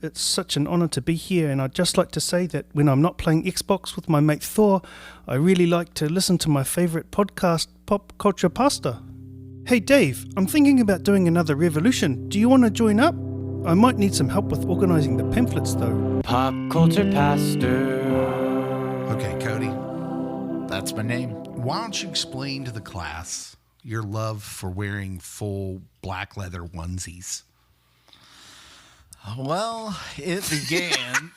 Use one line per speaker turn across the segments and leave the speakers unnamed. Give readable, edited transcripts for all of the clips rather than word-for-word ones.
It's such an honour to be here, and I'd just like to say that when I'm not playing Xbox with my mate Thor, I really like to listen to my favourite podcast, Pop Culture Pasta. Hey Dave, I'm thinking about doing another revolution. Do you want to join up? I might need some help with organising the pamphlets though.
Pop Culture Pastor.
Okay, Cody,
That's my name.
why don't you explain to the class your love for wearing full black leather onesies?
Well, it began.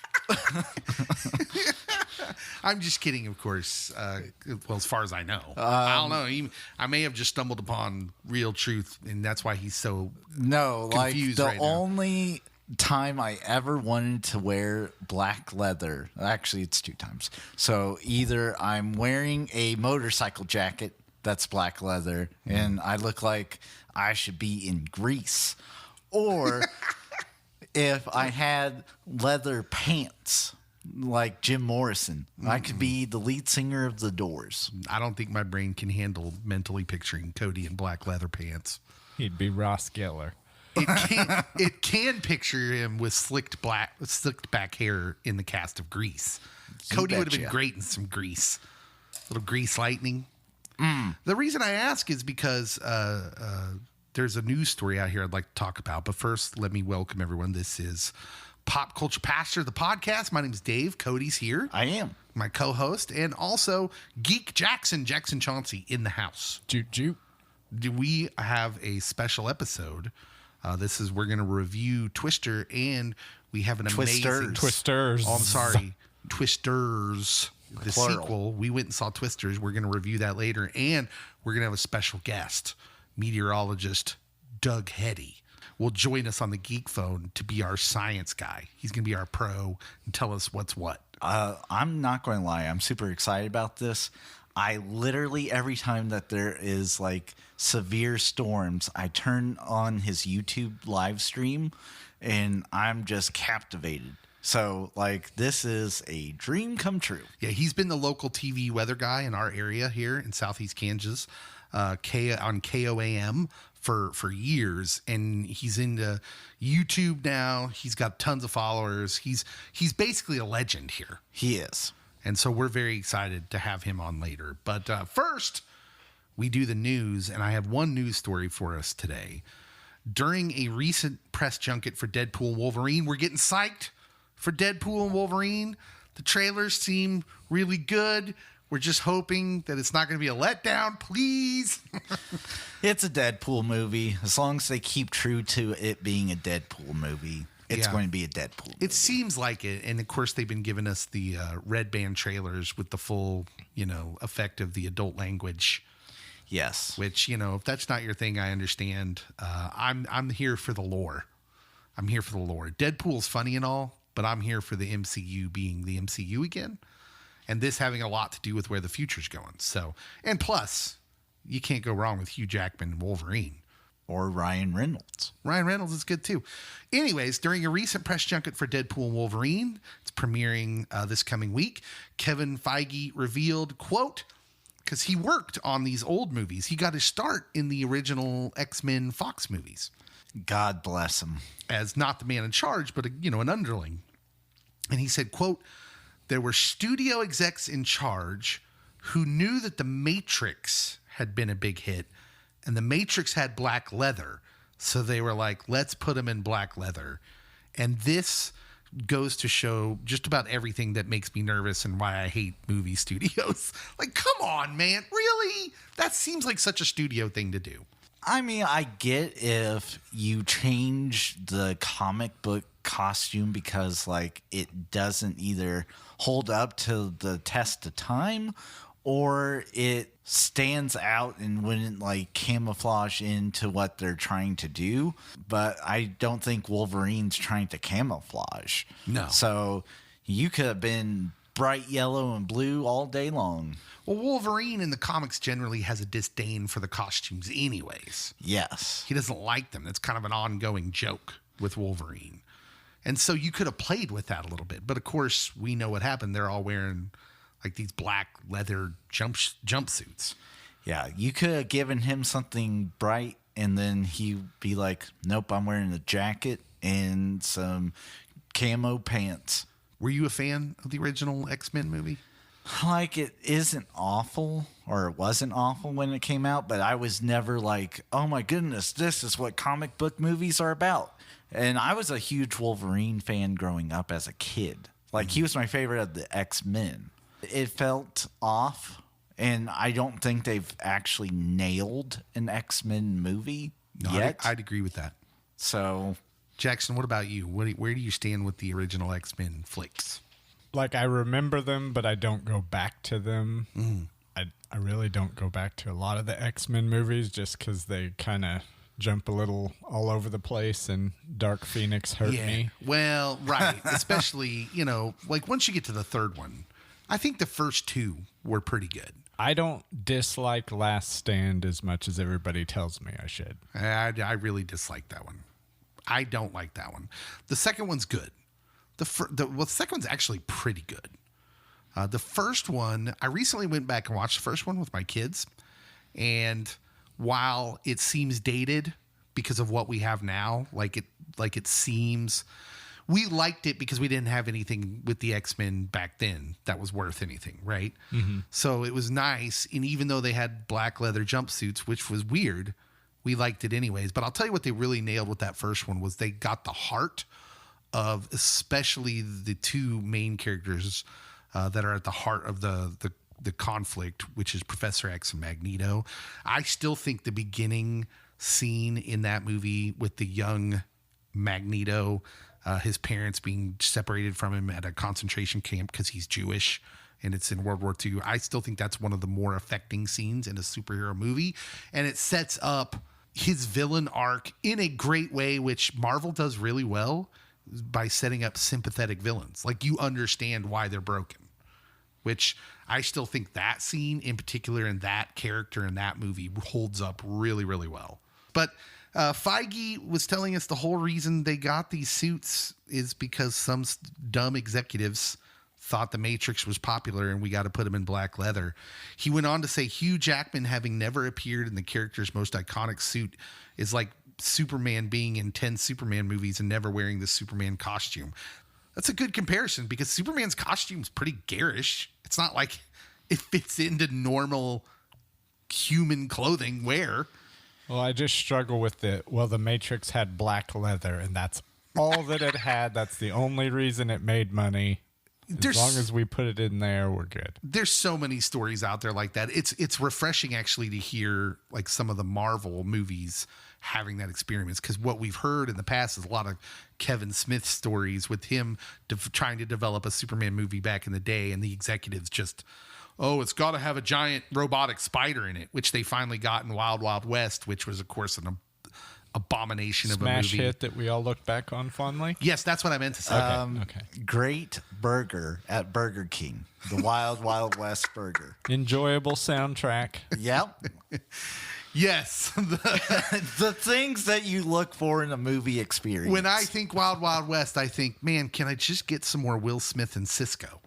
I'm just kidding, of course. Well, as far as I know. I don't know. I may have just stumbled upon real truth, and that's why he's so
No, like
confused
the
right now.
only time I ever wanted to wear black leather, actually it's 2 times. So either I'm wearing a motorcycle jacket that's black leather and I look like I should be in Greece, or if I had leather pants like Jim Morrison, I could be the lead singer of The Doors.
I don't think my brain can handle mentally picturing Cody in black leather pants.
He'd be Ross Geller.
It can picture him with slicked back hair in the cast of Grease. Cody would have been
betcha.
great in some Grease. Little Grease lightning. The reason I ask is because there's a news story out here I'd like to talk about. But first, let me welcome everyone. This is Pop Culture Pastor, the podcast. My name is Dave. Cody's here.
I am.
My co-host. And also Geek Jackson Chauncey in the house.
Joot joot.
Do we have a special episode? We're going to review Twister, and we have an amazing...
Twisters.
Oh, I'm sorry. Twisters. The
Plural.
sequel. We went and saw Twisters. We're going to review that later. And we're going to have a special guest, meteorologist Doug Heady. Will join us on the Geek Phone to be our science guy. He's going to be our pro and tell us what's what.
I'm not going to lie. I'm super excited about this. I literally, every time that there is like severe storms, I turn on his YouTube live stream and I'm just captivated. So, like, this is a dream come true.
Yeah, he's been the local TV weather guy in our area here in Southeast Kansas, on KOAM for years, and he's into YouTube now. He's got tons of followers. He's basically a legend here.
He is.
And so we're very excited to have him on later. But first, we do the news, and I have one news story for us today. During a recent press junket for Deadpool and Wolverine, we're getting psyched for Deadpool and Wolverine. The trailers seem really good. We're just hoping that it's not going to be a letdown, please.
It's a Deadpool movie. As long as they keep true to it being a Deadpool movie, it's going to be a Deadpool movie.
It seems like it. And, of course, they've been giving us the red band trailers with the full, effect of the adult language.
Yes.
Which, if that's not your thing, I understand. I'm here for the lore. I'm here for the lore. Deadpool's funny and all, but I'm here for the MCU being the MCU again. And this having a lot to do with where the future's going. So, and plus, you can't go wrong with Hugh Jackman and Wolverine.
Or Ryan Reynolds.
Ryan Reynolds is good too. Anyways, during a recent press junket for Deadpool and Wolverine, it's premiering this coming week, Kevin Feige revealed, quote, because he worked on these old movies. He got his start in the original X-Men Fox movies.
God bless him.
As not the man in charge, but an underling. And he said, quote, there were studio execs in charge who knew that The Matrix had been a big hit, and The Matrix had black leather. So they were like, let's put him in black leather. And this goes to show just about everything that makes me nervous and why I hate movie studios. Like, come on, man. Really? That seems like such a studio thing to do.
I mean, I get if you change the comic book costume because, like, it doesn't either hold up to the test of time or it stands out and wouldn't, like, camouflage into what they're trying to do. But I don't think Wolverine's trying to camouflage.
No.
So you could have been bright yellow and blue all day long.
Well, Wolverine in the comics generally has a disdain for the costumes anyways.
Yes.
He doesn't like them. It's kind of an ongoing joke with Wolverine. And so you could have played with that a little bit. But, of course, we know what happened. They're all wearing, like, these black leather jumpsuits.
Yeah, you could have given him something bright, and then he'd be like, nope, I'm wearing a jacket and some camo pants.
Were you a fan of the original X-Men movie?
Like, it isn't awful, or it wasn't awful when it came out, but I was never like, oh my goodness, this is what comic book movies are about. And I was a huge Wolverine fan growing up as a kid. Like, he was my favorite of the X-Men. It felt off, and I don't think they've actually nailed an X-Men movie yet.
I'd agree with that.
So,
Jackson, what about you? Where do you stand with the original X-Men flicks?
Like, I remember them, but I don't go back to them. I really don't go back to a lot of the X-Men movies just because they kind of jump a little all over the place, and Dark Phoenix hurt me.
Well, right. Especially, like once you get to the third one, I think the first two were pretty good.
I don't dislike Last Stand as much as everybody tells me I should.
I really dislike that one. I don't like that one. The second one's good. The second one's actually pretty good. The first one, I recently went back and watched the first one with my kids. And while it seems dated because of what we have now, like it seems, we liked it because we didn't have anything with the X-Men back then that was worth anything, right? So it was nice. And even though they had black leather jumpsuits, which was weird, we liked it anyways. But I'll tell you what they really nailed with that first one was they got the heart of especially the two main characters that are at the heart of the conflict, which is Professor X and Magneto. I still think the beginning scene in that movie with the young Magneto, his parents being separated from him at a concentration camp because he's Jewish and it's in World War II. I still think that's one of the more affecting scenes in a superhero movie. And it sets up his villain arc in a great way, which Marvel does really well by setting up sympathetic villains. Like, you understand why they're broken, which I still think that scene in particular and that character in that movie holds up really, really well. But Feige was telling us the whole reason they got these suits is because some dumb executives thought the Matrix was popular and we got to put him in black leather. He went on to say Hugh Jackman, having never appeared in the character's most iconic suit, is like Superman being in 10 Superman movies and never wearing the Superman costume. That's a good comparison because Superman's costume is pretty garish. It's not like it fits into normal human clothing wear.
Well, I just struggle with it. Well, the Matrix had black leather, and that's all that it had. That's the only reason it made money. As long as we put it in there, we're good.
There's so many stories out there like that. It's refreshing actually to hear like some of the Marvel movies having that experience, because what we've heard in the past is a lot of Kevin Smith stories with him trying to develop a Superman movie back in the day, and the executives just, it's got to have a giant robotic spider in it, which they finally got in Wild Wild West, which was of course an abomination of a movie.
Smash hit that we all look back on fondly.
Yes, that's what I meant to say.
Okay.
Great burger at Burger King. The Wild Wild West burger.
Enjoyable soundtrack.
Yep.
Yes.
The things that you look for in a movie experience.
When I think Wild Wild West, I think, man, can I just get some more Will Smith and Cisco?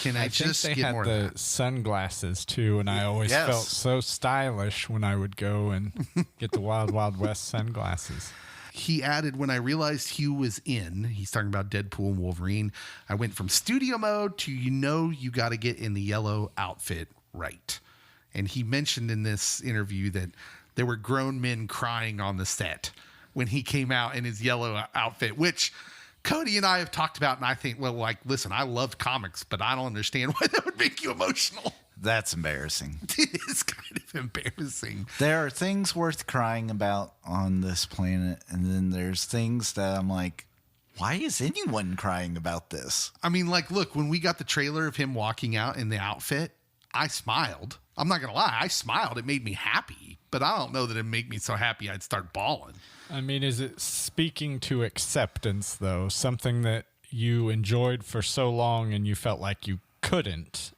Can I just
think they
get
had
more
the
of that?
sunglasses too, and I always
Yes.
felt so stylish when I would go and get the Wild Wild West sunglasses.
He added, when I realized Hugh was in, he's talking about Deadpool and Wolverine, I went from studio mode to, you got to get in the yellow outfit right. And he mentioned in this interview that there were grown men crying on the set when he came out in his yellow outfit, which Cody and I have talked about. And I think, well, like, listen, I loved comics, but I don't understand why that would make you emotional.
That's embarrassing.
It is kind of embarrassing.
There are things worth crying about on this planet, and then there's things that I'm like, why is anyone crying about this?
I mean, like, look, when we got the trailer of him walking out in the outfit, I smiled. I'm not going to lie. I smiled. It made me happy, but I don't know that it made me so happy I'd start bawling.
I mean, is it speaking to acceptance, though? Something that you enjoyed for so long and you felt like you couldn't.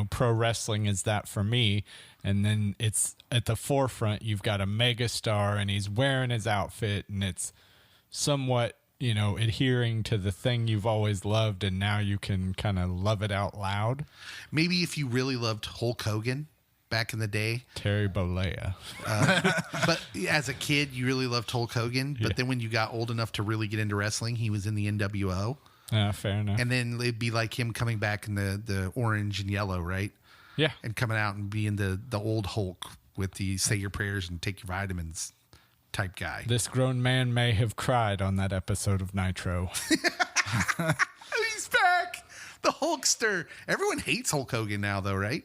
Pro wrestling is that for me. And then it's at the forefront. You've got a megastar and he's wearing his outfit and it's somewhat, adhering to the thing you've always loved. And now you can kind of love it out loud.
Maybe if you really loved Hulk Hogan back in the day.
Terry Bollea.
But as a kid, you really loved Hulk Hogan. But then when you got old enough to really get into wrestling, he was in the NWO.
Fair enough.
And then it'd be like him coming back in the orange and yellow, right?
Yeah.
And coming out and being the old Hulk with the say your prayers and take your vitamins type guy.
This grown man may have cried on that episode of Nitro.
He's back. The Hulkster. Everyone hates Hulk Hogan now, though, right?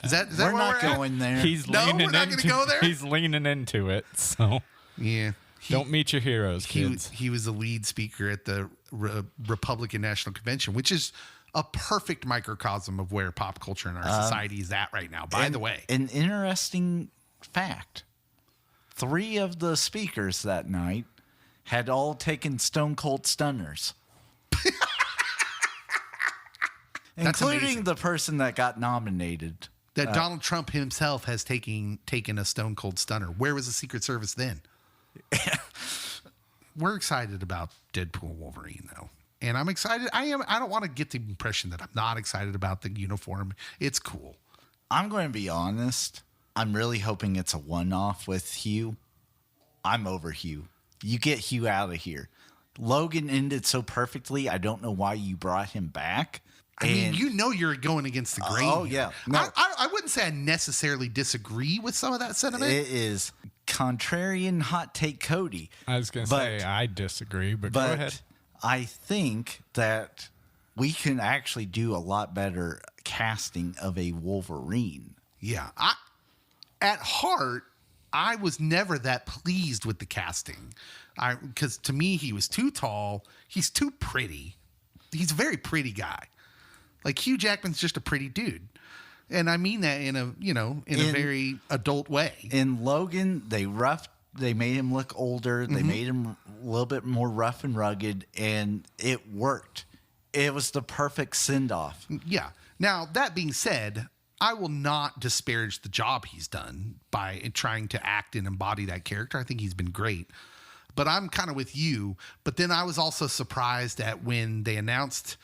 Is that
We're
where
not
we're
going there.
He's
No,
leaning
we're not gonna
into,
go there?
He's leaning into it. So
Yeah.
don't meet your heroes, kids.
He was the lead speaker at the Republican National Convention, which is a perfect microcosm of where pop culture in our society is at right now, by the way.
An interesting fact. 3 of the speakers that night had all taken Stone Cold Stunners. Including
amazing.
the person that got nominated.
That Donald Trump himself has taken a Stone Cold Stunner. Where was the Secret Service then? We're excited about Deadpool and Wolverine, though. And I'm excited. I don't want to get the impression that I'm not excited about the uniform. It's cool.
I'm going to be honest. I'm really hoping it's a one-off with Hugh. I'm over Hugh. You get Hugh out of here. Logan ended so perfectly. I don't know why you brought him back.
I mean, you know you're going against the grain.
Oh,
here.
yeah. No.
I wouldn't say I necessarily disagree with some of that sentiment.
It is contrarian hot take Cody.
I was going to say I disagree, but go ahead.
I think that we can actually do a lot better casting of a Wolverine.
Yeah. At heart, I was never that pleased with the casting. Because to me, he was too tall. He's too pretty. He's a very pretty guy. Like Hugh Jackman's just a pretty dude. And I mean that in a very adult way.
In Logan, they made him look older. They made him a little bit more rough and rugged, and it worked. It was the perfect send-off.
Yeah. Now, that being said, I will not disparage the job he's done by trying to act and embody that character. I think he's been great. But I'm kind of with you. But then I was also surprised at when they announced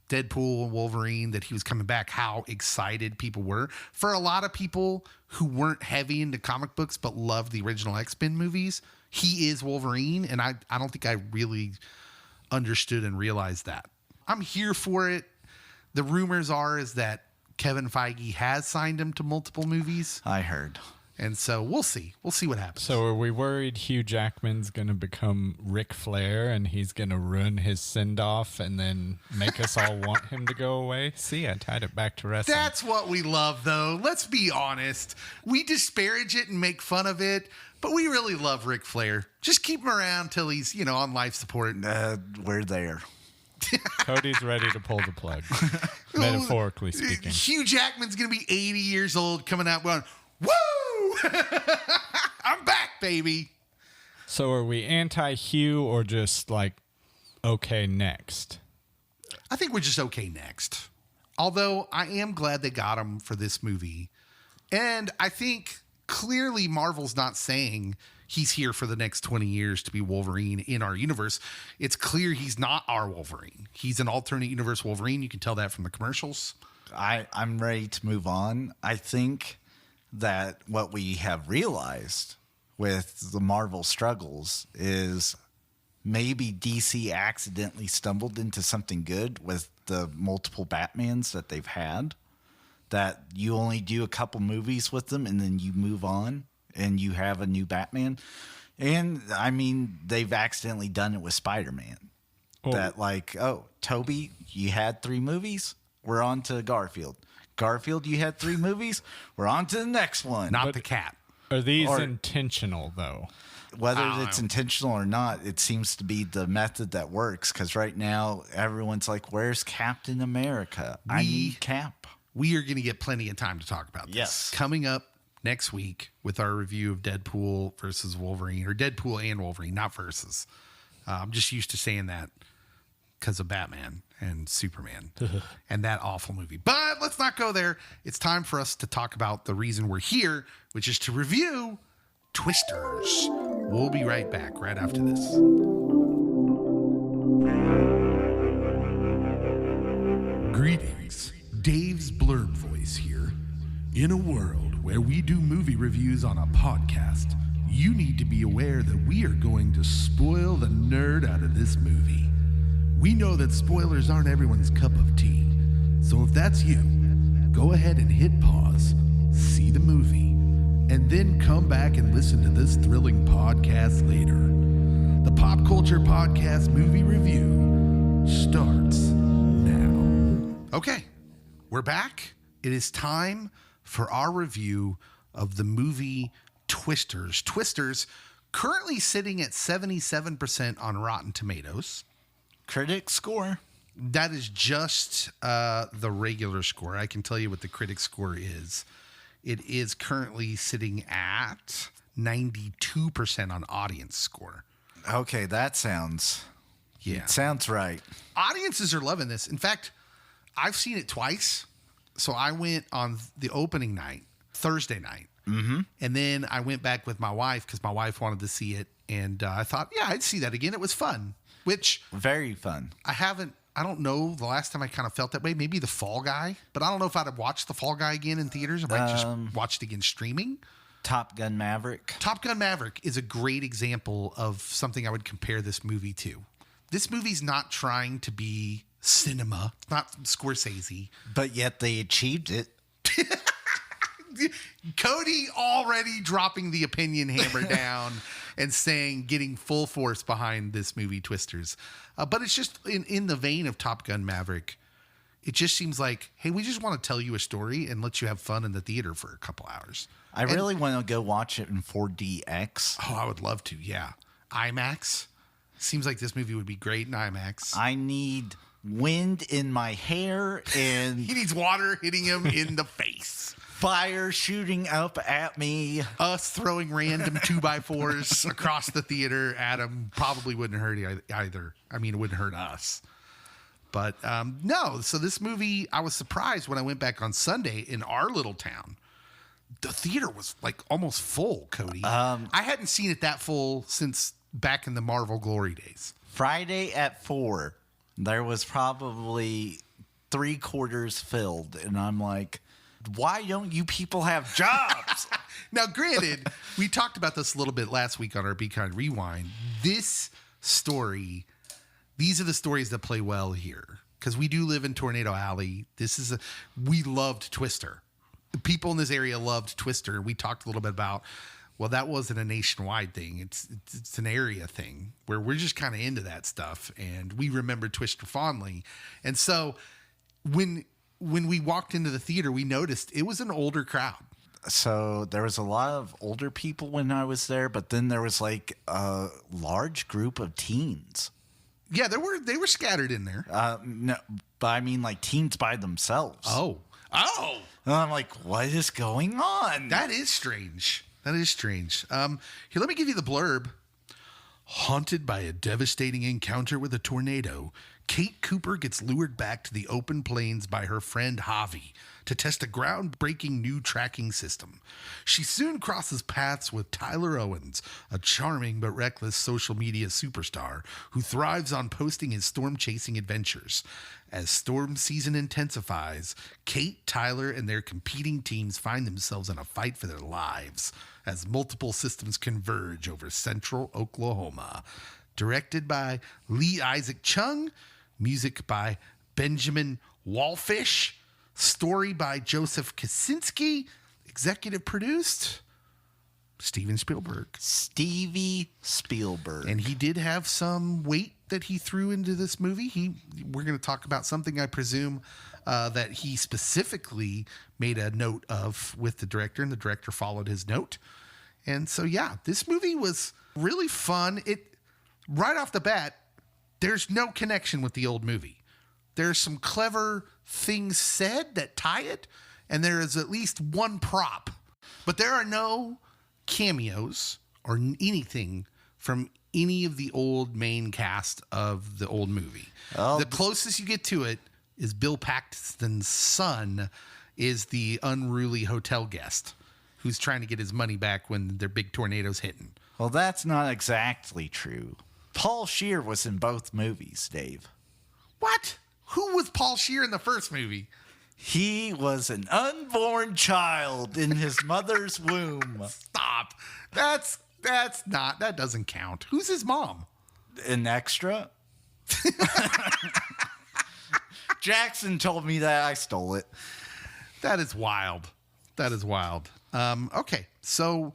Deadpool and Wolverine that he was coming back, how excited people were. For a lot of people who weren't heavy into comic books but loved the original X-Men movies, he is Wolverine, and I don't think I really understood and realized that. I'm here for it. The rumors is that Kevin Feige has signed him to multiple movies,
I heard.
and so we'll see. We'll see what happens.
So are we worried Hugh Jackman's going to become Ric Flair and he's going to ruin his send-off and then make us all want him to go away? See, I tied it back to wrestling.
That's what we love, though. Let's be honest. We disparage it and make fun of it, but we really love Ric Flair. Just keep him around till he's, on life support.
We're there.
Cody's ready to pull the plug, metaphorically speaking.
Hugh Jackman's going to be 80 years old coming out going, woo! I'm back, baby.
So are we anti-Hugh or just like, okay, next?
I think we're just okay next. Although I am glad they got him for this movie. And I think clearly Marvel's not saying he's here for the next 20 years to be Wolverine in our universe. It's clear he's not our Wolverine. He's an alternate universe Wolverine. You can tell that from the commercials.
I'm ready to move on. I think that what we have realized with the Marvel struggles is maybe DC accidentally stumbled into something good with the multiple Batmans that they've had, that you only do a couple movies with them and then you move on and you have a new Batman. And I mean, they've accidentally done it with Spider-Man.
Oh.
That like, Toby, you had 3 movies. We're on to Garfield. Garfield, you had 3 movies. We're on to the next one.
Not the cat.
Are these intentional, though?
Whether it's intentional or not, it seems to be the method that works. Because right now, everyone's like, where's Captain America? I need Cap.
We are going to get plenty of time to talk about this.
Yes.
Coming up next week with our review of Deadpool versus Wolverine, or Deadpool and Wolverine, not versus. I'm just used to saying that because of Batman and Superman and that awful movie. But let's not go there. It's time for us to talk about the reason we're here, which is to review Twisters. We'll be right back right after this. Greetings. Dave's blurred voice here. In a world where we do movie reviews on a podcast, you need to be aware that we are going to spoil the nerd out of this movie. We know that spoilers aren't everyone's cup of tea, so if that's you, go ahead and hit pause, see the movie, and then come back and listen to this thrilling podcast later. The Pop Culture Podcast movie review starts now. Okay, we're back. It is time for our review of the movie Twisters. Twisters, currently sitting at 77% on Rotten Tomatoes.
Critic score?
That is just the regular score. I can tell you what the critic score is. It is currently sitting at 92% on audience score.
Okay, that sounds...
Yeah.
It sounds right.
Audiences are loving this. In fact, I've seen it twice. So I went on the opening night, Thursday night. Mm-hmm. And then I went back with my wife because my wife wanted to see it. And I thought, yeah, I'd see that again. It was fun. Which
very fun.
I don't know the last time I kind of felt that way. Maybe The Fall Guy, but I don't know if I'd have watched The Fall Guy again in theaters. I might just watch it again streaming.
Top Gun Maverick.
Top Gun Maverick is a great example of something I would compare this movie to. This movie's not trying to be cinema. It's not Scorsese.
But yet they achieved it.
Cody already dropping the opinion hammer down and saying, getting full force behind this movie, Twisters. But it's just in the vein of Top Gun Maverick. It just seems like, hey, we just want to tell you a story and let you have fun in the theater for a couple hours.
I really want to go watch it in 4DX.
Oh, I would love to. Yeah. IMAX. Seems like this movie would be great in IMAX.
I need wind in my hair and
he needs water hitting him in the face.
Fire shooting up at me.
Us throwing random 2x4s across the theater at him probably wouldn't hurt either. I mean, it wouldn't hurt us. But no, so this movie, I was surprised when I went back on Sunday in our little town. The theater was like almost full, Cody. I hadn't seen it that full since back in the Marvel glory days.
Friday at 4, there was probably 3/4 filled. And I'm like, why don't you people have jobs?
Now, granted, we talked about this a little bit last week on our Be Kind Rewind. This story, these are the stories that play well here. Because we do live in Tornado Alley. We loved Twister. People in this area loved Twister. We talked a little bit about, well, that wasn't a nationwide thing. It's an area thing where we're just kind of into that stuff. And we remember Twister fondly. And so when we walked into the theater, we noticed it was an older crowd.
So there was a lot of older people when I was there, but then there was like a large group of teens.
Yeah, they were scattered in there.
No, but I mean like teens by themselves.
Oh.
And I'm like, what is going on?
That is strange. Here, let me give you the blurb. Haunted by a devastating encounter with a tornado, Kate Cooper gets lured back to the open plains by her friend Javi to test a groundbreaking new tracking system. She soon crosses paths with Tyler Owens, a charming but reckless social media superstar who thrives on posting his storm-chasing adventures. As storm season intensifies, Kate, Tyler, and their competing teams find themselves in a fight for their lives as multiple systems converge over central Oklahoma. Directed by Lee Isaac Chung, music by Benjamin Wallfish, story by Joseph Kosinski, executive produced Steven Spielberg.
Stevie Spielberg.
And he did have some weight that he threw into this movie. We're going to talk about something, I presume, that he specifically made a note of with the director, and the director followed his note. And so, yeah, this movie was really fun. Right off the bat, there's no connection with the old movie. There's some clever things said that tie it, and there is at least one prop. But there are no cameos or anything from any of the old main cast of the old movie. The closest you get to it is Bill Paxton's son is the unruly hotel guest who's trying to get his money back when their big tornado's hitting.
Well, that's not exactly true. Paul Scheer was in both movies, Dave.
What? Who was Paul Scheer in the first movie?
He was an unborn child in his mother's womb.
Stop. That doesn't count. Who's his mom?
An extra? Jackson told me that. I stole it.
That is wild. Okay, so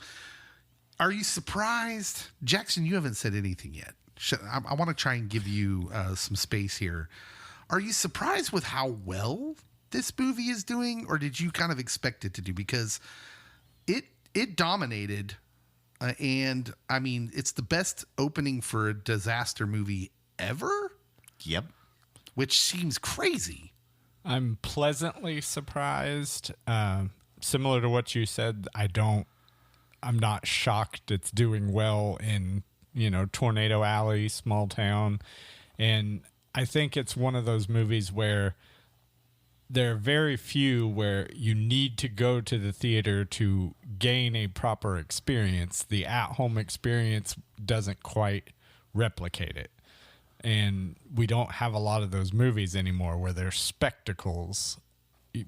are you surprised? Jackson, you haven't said anything yet. I want to try and give you some space here. Are you surprised with how well this movie is doing, or did you kind of expect it to do? Because it dominated, and I mean, it's the best opening for a disaster movie ever.
Yep.
Which seems crazy.
I'm pleasantly surprised. Similar to what you said, I'm not shocked it's doing well in, Tornado Alley, small town. And I think it's one of those movies where there are very few where you need to go to the theater to gain a proper experience. The at-home experience doesn't quite replicate it. And we don't have a lot of those movies anymore where they're spectacles.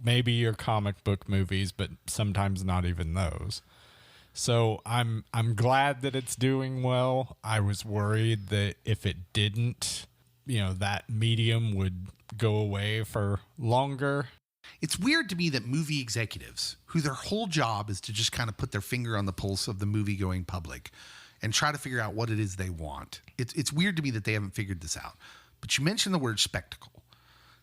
Maybe your comic book movies, but sometimes not even those. So I'm glad that it's doing well. I was worried that if it didn't, that medium would go away for longer.
It's weird to me that movie executives, who their whole job is to just kind of put their finger on the pulse of the movie-going public and try to figure out what it is they want. It's weird to me that they haven't figured this out. But you mentioned the word spectacle.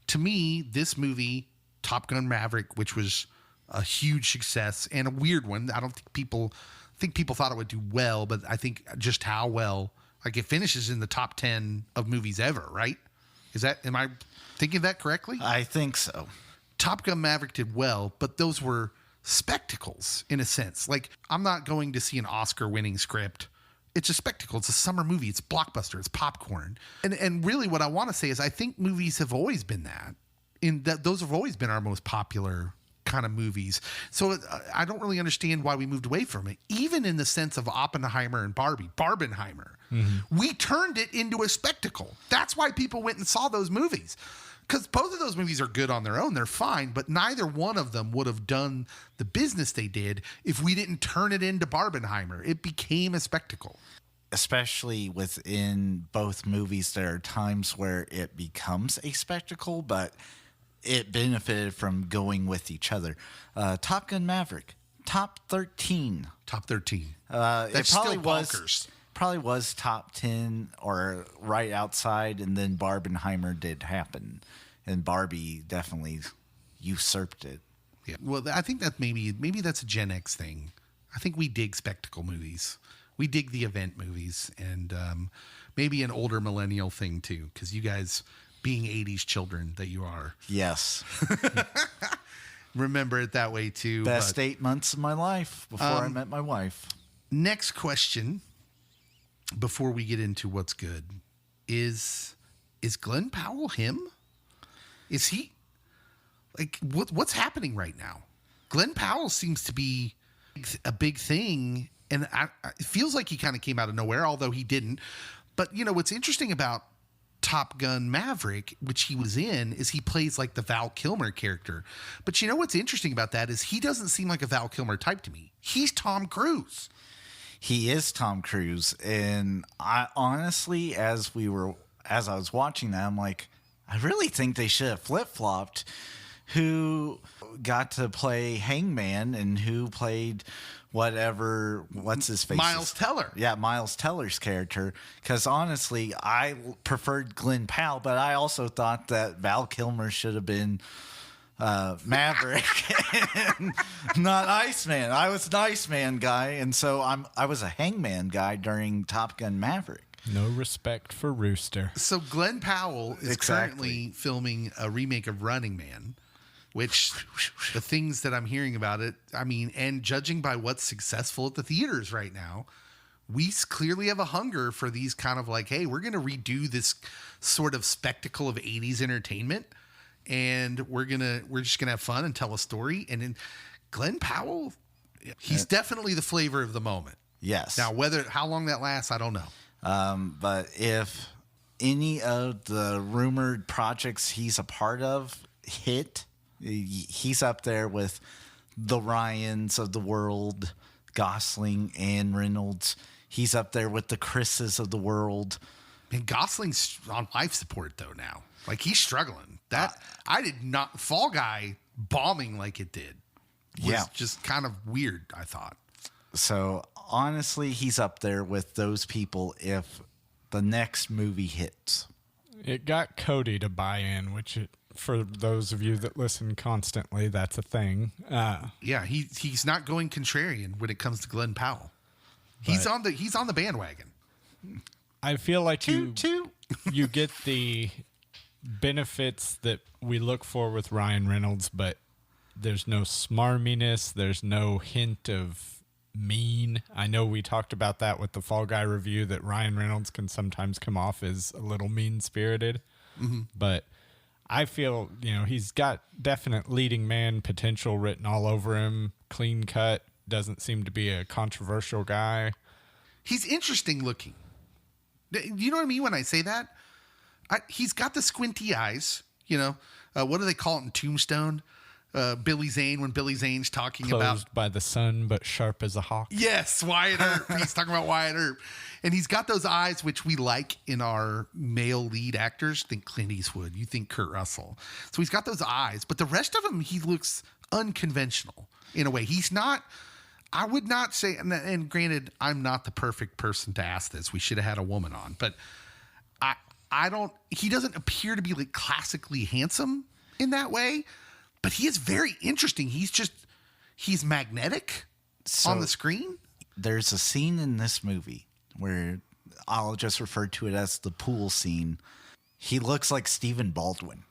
To me, this movie, Top Gun Maverick, which was a huge success and a weird one. I don't think people thought it would do well, but I think just how well, like it finishes in the top 10 of movies ever, right? Am I thinking of that correctly?
I think so.
Top Gun Maverick did well, but those were spectacles in a sense. Like, I'm not going to see an Oscar-winning script. It's a spectacle. It's a summer movie. It's blockbuster. It's popcorn. And really what I want to say is I think movies have always been that. Those have always been our most popular kind of movies. So I don't really understand why we moved away from it. Even in the sense of Oppenheimer and Barbenheimer. Mm-hmm. We turned it into a spectacle. That's why people went and saw those movies. Because both of those movies are good on their own. They're fine, but neither one of them would have done the business they did if we didn't turn it into Barbenheimer. It became a spectacle.
Especially within both movies, there are times where it becomes a spectacle, but it benefited from going with each other. Top Gun Maverick, top 13.
Top 13.
It probably was top 10 or right outside, and then Barbenheimer did happen, and Barbie definitely usurped it.
Yeah. Well, I think that maybe that's a Gen X thing. I think we dig spectacle movies. We dig the event movies, and maybe an older millennial thing too, because you guys, being 80s children that you are.
Yes.
Remember it that way too.
Best 8 months of my life before I met my wife.
Next question, before we get into what's good, is Glenn Powell him? Is he, like, what's happening right now? Glenn Powell seems to be a big thing, and it feels like he kind of came out of nowhere, although he didn't. But, what's interesting about Top Gun Maverick, which he was in, is he plays like the Val Kilmer character. But what's interesting about that is he doesn't seem like a Val Kilmer type to me. He's Tom Cruise.
He is Tom Cruise, and I honestly, as I was watching that, I'm like, I really think they should have flip-flopped who got to play Hangman and who played what's his face?
Miles Teller.
Yeah, Miles Teller's character. Because honestly, I preferred Glenn Powell, but I also thought that Val Kilmer should have been Maverick and not Iceman. I was an Iceman guy, and so I was a Hangman guy during Top Gun Maverick.
No respect for Rooster.
So Glenn Powell is currently filming a remake of Running Man, which the things that I'm hearing about it, I mean, and judging by what's successful at the theaters right now, we clearly have a hunger for these kind of like, hey, we're going to redo this sort of spectacle of 80s entertainment, and we're just going to have fun and tell a story. And then Glenn Powell, he's definitely the flavor of the moment.
Yes.
Now, how long that lasts, I don't know.
But if any of the rumored projects he's a part of hit, He's up there with the Ryans of the world, Gosling and Reynolds. He's up there with the Chris's of the world.
And Gosling's on life support though now. Like he's struggling. That I did not Fall Guy bombing like it did. Was just kind of weird, I thought.
So honestly, he's up there with those people if the next movie hits.
It got Cody to buy in, which for those of you that listen constantly, that's a thing.
Yeah, he's not going contrarian when it comes to Glenn Powell. He's on the bandwagon.
I feel like you get the benefits that we look for with Ryan Reynolds, but there's no smarminess. There's no hint of mean. I know we talked about that with the Fall Guy review, that Ryan Reynolds can sometimes come off as a little mean-spirited. Mm-hmm. But I feel, he's got definite leading man potential written all over him. Clean cut, doesn't seem to be a controversial guy.
He's interesting looking. You know what I mean when I say that? He's got the squinty eyes, what do they call it in Tombstone? Billy Zane, when Billy Zane's talking
Closed
about
by the sun, but sharp as a hawk.
Yes, Wyatt Earp. He's talking about Wyatt Earp. And he's got those eyes, which we like in our male lead actors. Think Clint Eastwood. You think Kurt Russell. So he's got those eyes. But the rest of him, he looks unconventional in a way. He's not, I would not say, and granted, I'm not the perfect person to ask this. We should have had a woman on. But he doesn't appear to be like classically handsome in that way. But he is very interesting. He's magnetic on the screen.
There's a scene in this movie where I'll just refer to it as the pool scene. He looks like Stephen Baldwin.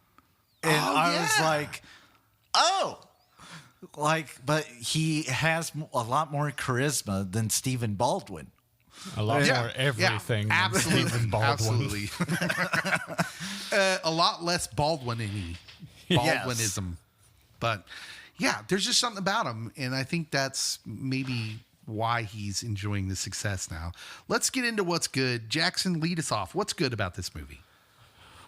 And I was like, but he has a lot more charisma than Stephen Baldwin.
A lot more everything than Stephen Baldwin.
Absolutely. A lot less Baldwin-y. Baldwinism. Yes. But yeah, there's just something about him. And I think that's maybe why he's enjoying the success now. Let's get into what's good. Jackson, lead us off. What's good about this movie?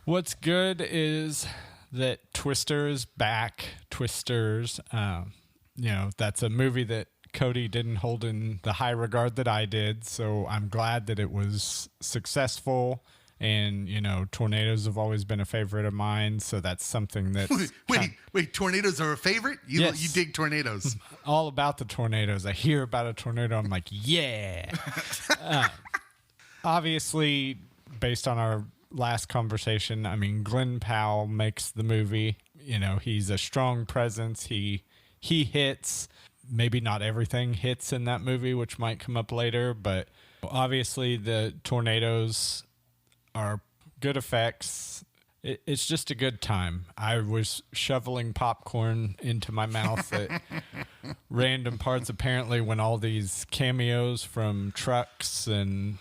What's good is that Twister is back. Twisters, that's a movie that Cody didn't hold in the high regard that I did. So I'm glad that it was successful. And, tornadoes have always been a favorite of mine. So that's something that...
Wait, tornadoes are a favorite?
Yes.
You dig tornadoes.
All about the tornadoes. I hear about a tornado. I'm like, yeah. Obviously, based on our last conversation, Glenn Powell makes the movie. He's a strong presence. He hits. Maybe not everything hits in that movie, which might come up later. But obviously, the tornadoes are good effects. It's just a good time. I was shoveling popcorn into my mouth at random parts, apparently, when all these cameos from trucks and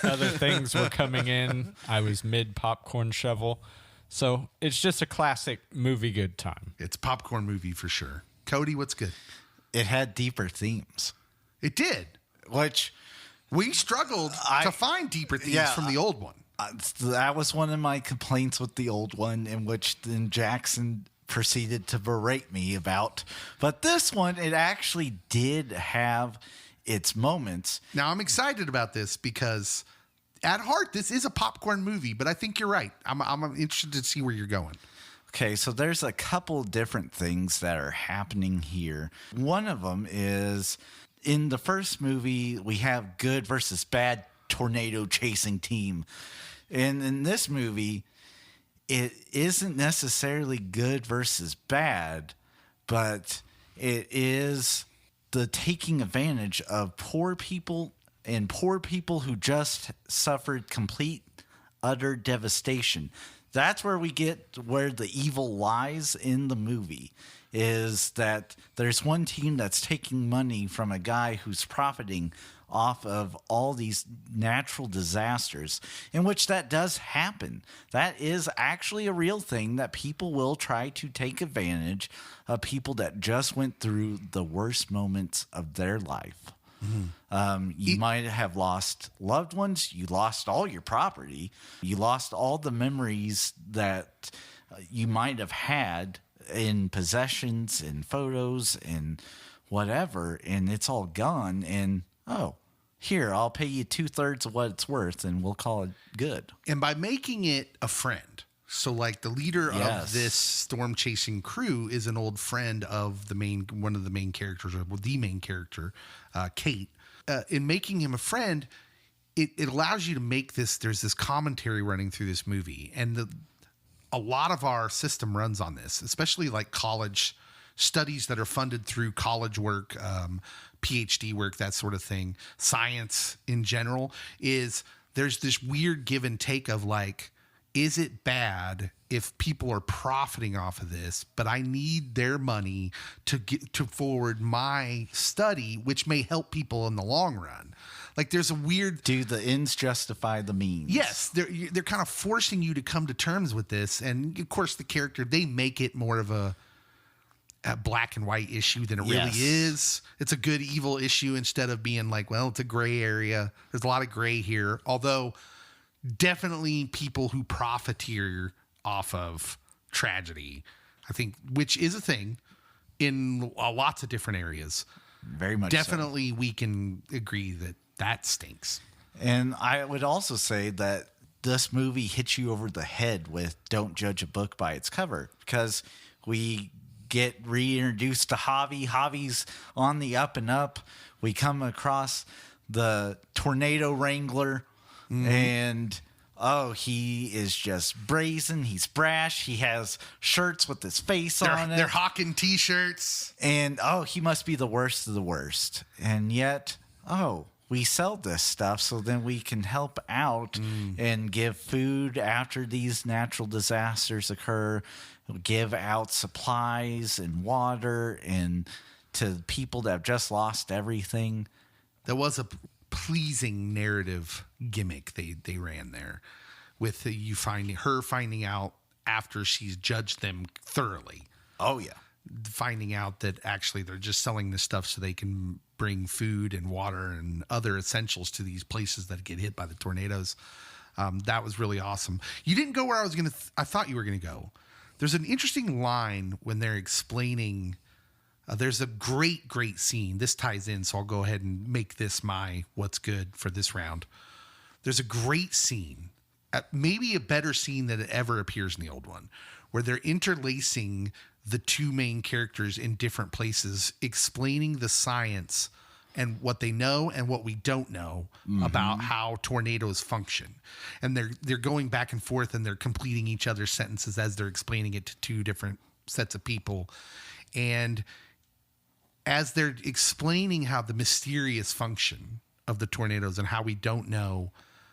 other things were coming in. I was mid popcorn shovel. So it's just a classic movie good time.
It's a popcorn movie for sure. Cody, what's good?
It had deeper themes.
It did.
Which
we struggled to find deeper themes from the old one.
That was one of my complaints with the old one, in which then Jackson proceeded to berate me about. But this one, it actually did have its moments.
Now, I'm excited about this because at heart, this is a popcorn movie, but I think you're right. I'm interested to see where you're going.
Okay, so there's a couple different things that are happening here. One of them is in the first movie, we have good versus bad tornado chasing team. And in this movie, it isn't necessarily good versus bad, but it is the taking advantage of poor people and poor people who just suffered complete, utter devastation. That's where we get where the evil lies in the movie, is that there's one team that's taking money from a guy who's profiting off of all these natural disasters, in which that does happen. That is actually a real thing, that people will try to take advantage of people that just went through the worst moments of their life. Mm-hmm. You might have lost loved ones. You lost all your property. You lost all the memories that you might have had in possessions, in photos, and whatever, and it's all gone. And here, I'll pay you 2/3 of what it's worth, and we'll call it good.
And by making it a friend, so like the leader
Yes.
of this storm chasing crew is an old friend of one of the main characters, or the main character, Kate. In making him a friend, it allows you to make this. There's this commentary running through this movie, and a lot of our system runs on this, especially like college studies that are funded through college work, PhD work, that sort of thing. Science in general is there's this weird give and take of like, is it bad if people are profiting off of this, but I need their money to get to forward my study, which may help people in the long run. Like there's a weird,
Do the ends justify the means?
yes, they're kind of forcing you to come to terms with this. And of course the character, they make it more of a black and white issue than it really
Yes.
is. It's a good evil issue instead of being like, well, it's a gray area. There's a lot of gray here. Although definitely people who profiteer off of tragedy, I think, which is a thing in lots of different areas.
Very much so.
Definitely we can agree that stinks.
And I would also say that this movie hits you over the head with don't judge a book by its cover, because we get reintroduced to Javi. Javi's on the up and up. We come across the tornado wrangler, and he is just brazen. He's brash. He has shirts with his face on it.
They're hawking T-shirts.
And he must be the worst of the worst. And yet, we sell this stuff so then we can help out and give food after these natural disasters occur, give out supplies and water and to people that have just lost everything.
That was a pleasing narrative gimmick they ran there, with you finding out after she's judged them thoroughly.
Oh yeah.
Finding out that actually they're just selling this stuff so they can bring food and water and other essentials to these places that get hit by the tornadoes. That was really awesome. You didn't go where I thought you were going to go. There's an interesting line when they're explaining. There's a great scene. This ties in, so I'll go ahead and make this my what's good for this round. There's a great scene, maybe a better scene than it ever appears in the old one, where they're interlacing the two main characters in different places, explaining the science and what they know and what we don't know about how tornadoes function. And they're going back and forth, and they're completing each other's sentences as they're explaining it to two different sets of people. And as they're explaining how the mysterious function of the tornadoes and how we don't know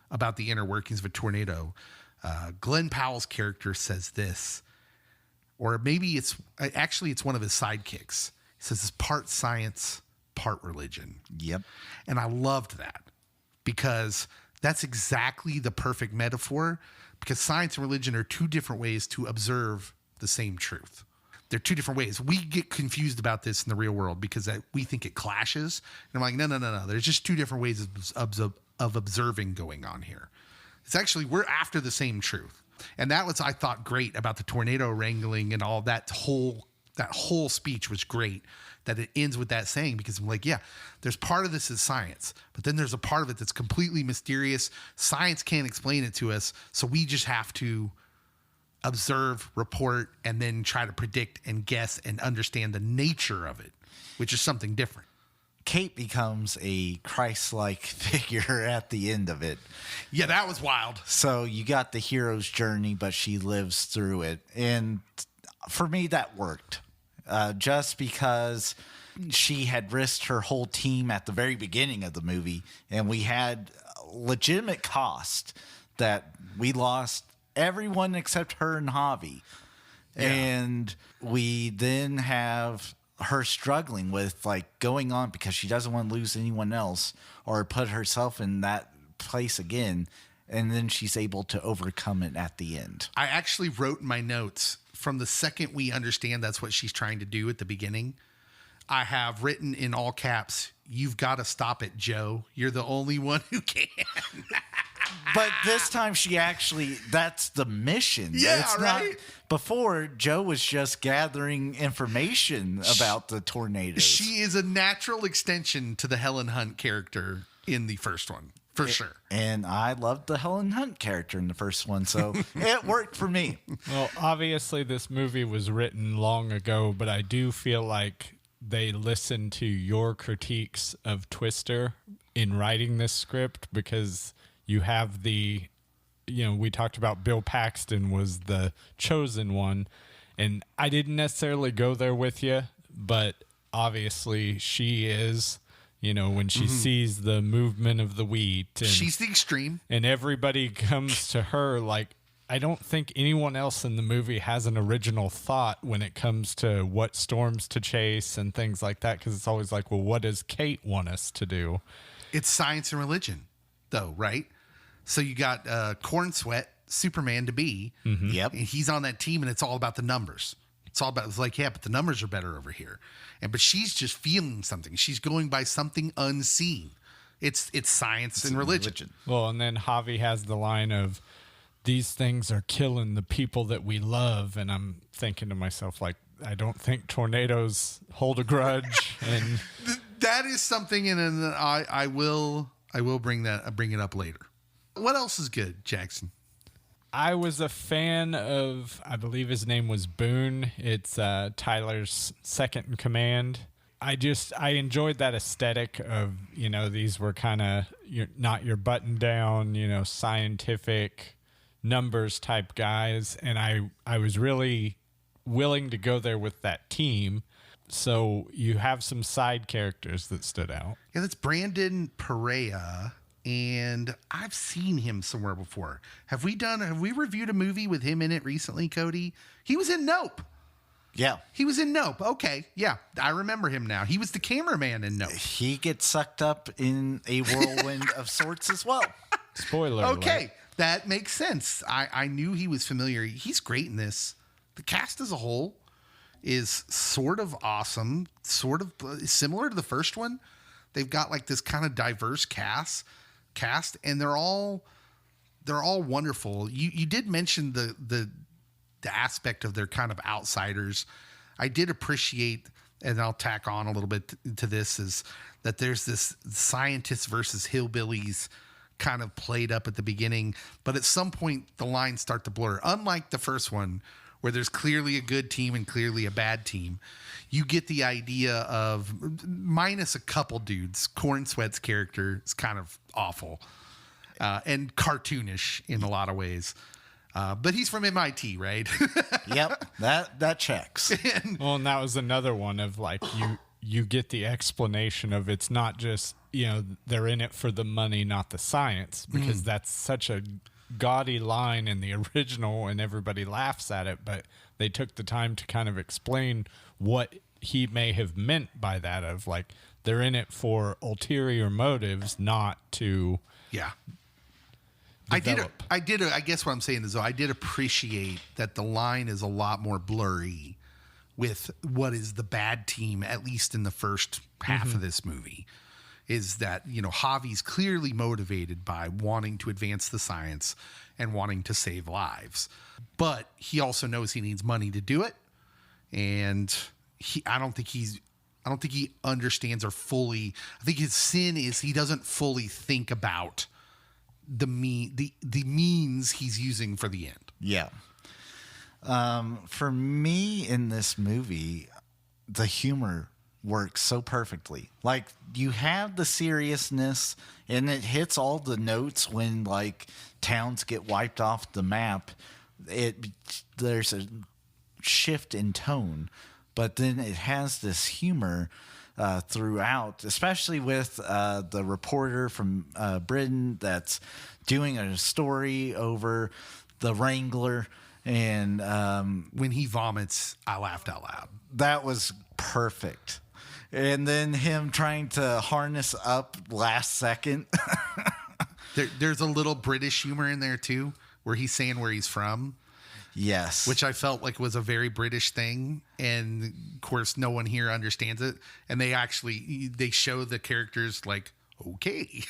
about the inner workings of a tornado, Glenn Powell's character says this, or maybe it's one of his sidekicks. He says it's part science, part religion.
Yep.
And I loved that, because that's exactly the perfect metaphor, because science and religion are two different ways to observe the same truth. They're two different ways. We get confused about this in the real world because we think it clashes. And I'm like, no. There's just two different ways of observing going on here. It's actually, we're after the same truth. And that was, I thought, great about the tornado wrangling and all that whole speech was great, that it ends with that saying, because I'm like, yeah, there's part of this is science, but then there's a part of it that's completely mysterious. Science can't explain it to us. So we just have to observe, report, and then try to predict and guess and understand the nature of it, which is something different.
Kate becomes a Christ-like figure at the end of it.
Yeah, that was wild.
So you got the hero's journey, but she lives through it. And for me, that worked. Just because she had risked her whole team at the very beginning of the movie, and we had legitimate cost that we lost everyone except her and Javi. Yeah. And we then have her struggling with going on because she doesn't want to lose anyone else or put herself in that place again. And then she's able to overcome it at the end.
I actually wrote in my notes, from the second we understand that's what she's trying to do at the beginning, I have written in all caps, "You've got to stop it, Joe. You're the only one who can."
But this time that's the mission.
Yeah,
it's
right.
Not before, Joe was just gathering information about the tornadoes.
She is a natural extension to the Helen Hunt character in the first one, for sure.
And I loved the Helen Hunt character in the first one, so it worked for me.
Well, obviously this movie was written long ago, but I do feel like they listened to your critiques of Twister in writing this script, because you have we talked about Bill Paxton was the chosen one, and I didn't necessarily go there with you, but obviously she is, when she sees the movement of the wheat. And
she's the extreme.
And everybody comes to her. Like, I don't think anyone else in the movie has an original thought when it comes to what storms to chase and things like that, because it's always like, well, what does Kate want us to do?
It's science and religion, though, right? So you got Corenswet, Superman to be.
Mm-hmm. Yep.
And he's on that team, and it's all about the numbers. It's like, yeah, but the numbers are better over here. But she's just feeling something. She's going by something unseen. It's science and religion.
Well, and then Javi has the line of, these things are killing the people that we love. And I'm thinking to myself, like, I don't think tornadoes hold a grudge. And
that is something, and I will bring it up later. What else is good, Jackson?
I was a fan of, I believe his name was Boone. It's Tyler's second in command. I enjoyed that aesthetic of, these were kind of not your button down, scientific numbers type guys. And I was really willing to go there with that team. So you have some side characters that stood out.
Yeah, that's Brandon Perea. And I've seen him somewhere before. Have we reviewed a movie with him in it recently, Cody? He was in Nope.
Yeah.
He was in Nope. Okay. Yeah. I remember him now. He was the cameraman in Nope.
He gets sucked up in a whirlwind of sorts as well.
Spoiler
Okay.
alert.
That makes sense. I knew he was familiar. He's great in this. The cast as a whole is sort of awesome, sort of similar to the first one. They've got like this kind of diverse cast, and they're all wonderful. You did mention the aspect of they're kind of outsiders. I did appreciate, and I'll tack on a little bit to this, is that there's this scientists versus hillbillies kind of played up at the beginning, but at some point the lines start to blur. Unlike the first one, where there's clearly a good team and clearly a bad team, you get the idea of, minus a couple dudes, Corenswet's character is kind of awful and cartoonish in a lot of ways. But he's from MIT, right?
Yep, that checks.
And that was another one of like, you get the explanation of, it's not just, they're in it for the money, not the science, because that's such a gaudy line in the original and everybody laughs at it, but they took the time to kind of explain what he may have meant by that, of like, they're in it for ulterior motives, not to develop.
I guess what I'm saying is, though, I did appreciate that the line is a lot more blurry with what is the bad team, at least in the first half of this movie. Is that, Javi's clearly motivated by wanting to advance the science and wanting to save lives. But he also knows he needs money to do it. And I don't think he understands or fully, I think his sin is he doesn't fully think about the means he's using for the end.
Yeah. For me in this movie, the humor works so perfectly. Like, you have the seriousness and it hits all the notes when like towns get wiped off the map. There's a shift in tone, but then it has this humor throughout, especially with the reporter from Britain that's doing a story over the Wrangler. And
when he vomits, I laughed out loud.
That was perfect. And then him trying to harness up last second.
There's a little British humor in there too, where he's saying where he's from.
Yes.
Which I felt like was a very British thing. And of course, no one here understands it. And they show the characters like, okay.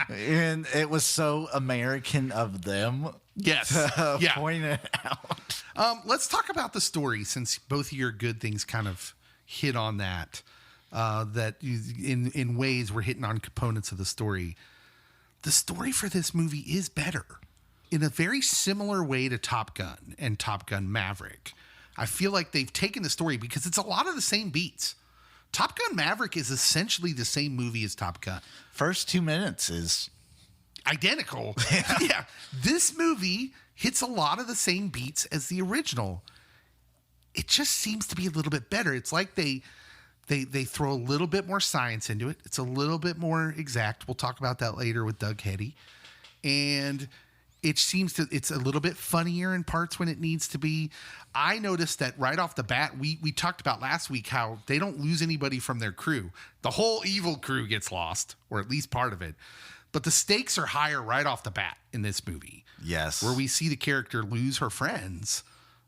And it was so American of them.
Yes.
To point it out.
Let's talk about the story, since both of your good things kind of hit on that. That in ways we're hitting on components of the story. The story for this movie is better in a very similar way to Top Gun and Top Gun Maverick. I feel like they've taken the story because it's a lot of the same beats. Top Gun Maverick is essentially the same movie as Top Gun.
First 2 minutes is
identical. Yeah. This movie hits a lot of the same beats as the original. It just seems to be a little bit better. It's like they throw a little bit more science into it. It's a little bit more exact. We'll talk about that later with Doug Heady. And it's a little bit funnier in parts when it needs to be. I noticed that right off the bat, we talked about last week how they don't lose anybody from their crew. The whole evil crew gets lost, or at least part of it. But the stakes are higher right off the bat in this movie.
Yes.
Where we see the character lose her friends.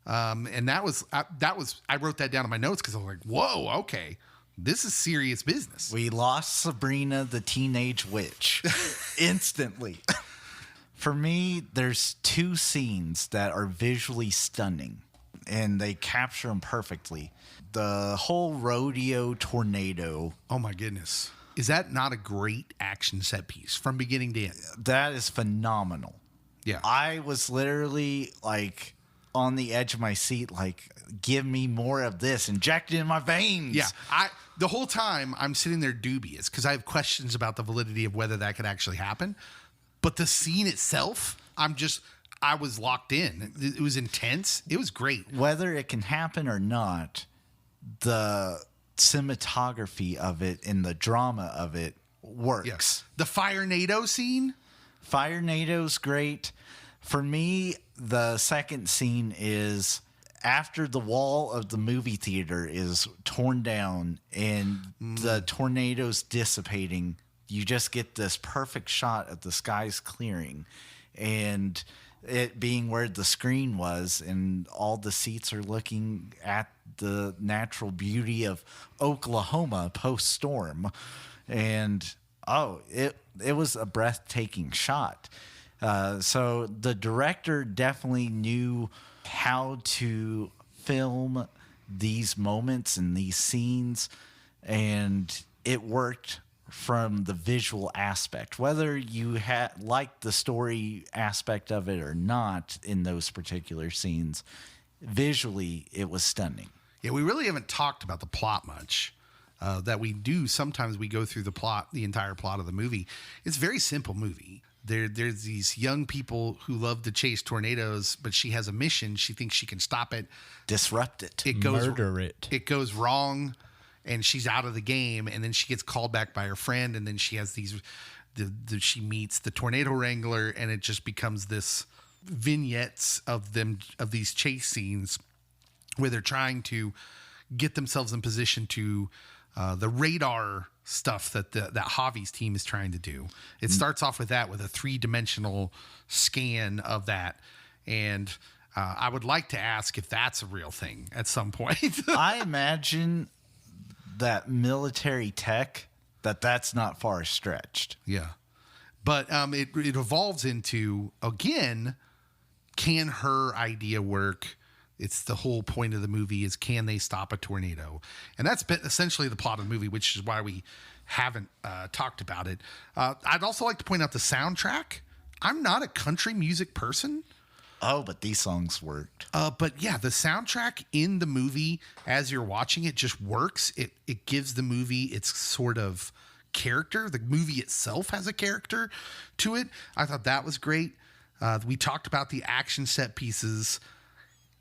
And I wrote that down in my notes because I was like, whoa, okay. This is serious business.
We lost Sabrina the Teenage Witch instantly. For me, there's 2 scenes that are visually stunning, and they capture them perfectly. The whole rodeo tornado.
Oh, my goodness. Is that not a great action set piece from beginning to end?
That is phenomenal.
Yeah.
I was literally like on the edge of my seat, like, give me more of this, inject it in my veins.
Yeah. The whole time I'm sitting there dubious because I have questions about the validity of whether that could actually happen. But the scene itself, I was locked in. It was intense. It was great.
Whether it can happen or not, the cinematography of it and the drama of it works.
Yes. The Fire-nado scene?
Fire-nado's great. For me, the second scene is after the wall of the movie theater is torn down and the tornado's dissipating. You just get this perfect shot of the skies clearing and it being where the screen was, and all the seats are looking at the natural beauty of Oklahoma post-storm. And, it was a breathtaking shot. So the director definitely knew how to film these moments and these scenes, and it worked from the visual aspect, whether you liked the story aspect of it or not in those particular scenes. Visually, it was stunning.
Yeah, we really haven't talked about the plot much. That we do. Sometimes we go through the entire plot of the movie. It's a very simple movie. There's these young people who love to chase tornadoes, but she has a mission. She thinks she can stop it.
Disrupt it.
Murder it.
It goes wrong, and she's out of the game, and then she gets called back by her friend, and then she has she meets the tornado wrangler, and it just becomes this vignettes of these chase scenes where they're trying to get themselves in position to the radar stuff that Javi's team is trying to do. It starts off with that, with a 3-dimensional scan of that. And I would like to ask if that's a real thing at some point.
I imagine that military tech, that's not far stretched.
Yeah. But it evolves into, again, can her idea work? It's the whole point of the movie is, can they stop a tornado? And that's essentially the plot of the movie, which is why we haven't talked about it. I'd also like to point out the soundtrack. I'm not a country music person.
Oh, but these songs worked.
But yeah, the soundtrack in the movie, as you're watching it, just works. It gives the movie its sort of character. The movie itself has a character to it. I thought that was great. We talked about the action set pieces.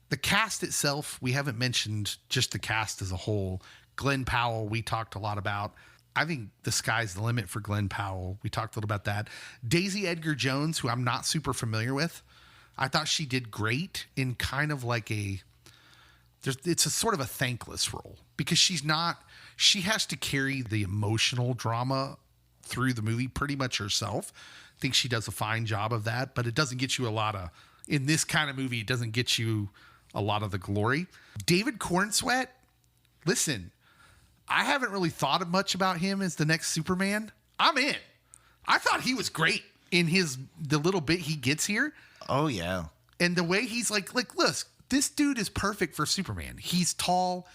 The cast itself, we haven't mentioned just the cast as a whole. Glenn Powell, we talked a lot about. I think the sky's the limit for Glenn Powell. We talked a little about that. Daisy Edgar-Jones, who I'm not super familiar with, I thought she did great in kind of like it's a sort of a thankless role because she has to carry the emotional drama through the movie pretty much herself. I think she does a fine job of that, but it doesn't get you in this kind of movie, it doesn't get you a lot of the glory. David Corenswet, listen, I haven't really thought much about him as the next Superman. I'm in. I thought he was great in the little bit he gets here.
Oh, yeah.
And the way he's like, look, this dude is perfect for Superman. He's tall,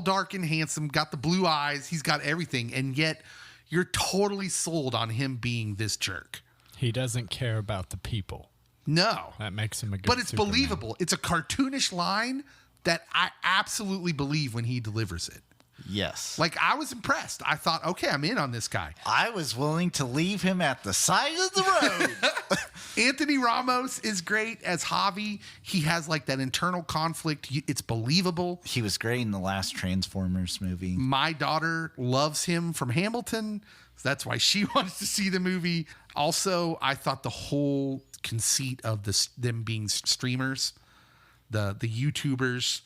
dark, and handsome, got the blue eyes, he's got everything, and yet you're totally sold on him being this jerk.
He doesn't care about the people.
No.
That makes him a good
But it's
Superman.
believable. It's a cartoonish line that I absolutely believe when he delivers it.
Yes.
Like, I was impressed. I thought, okay, I'm in on this guy.
I was willing to leave him at the side of the road.
Anthony Ramos is great as Javi. He has like that internal conflict. It's believable.
He was great in the last Transformers movie.
My daughter loves him from Hamilton. So that's why she wants to see the movie. Also, I thought the whole conceit of them being streamers, the YouTubers,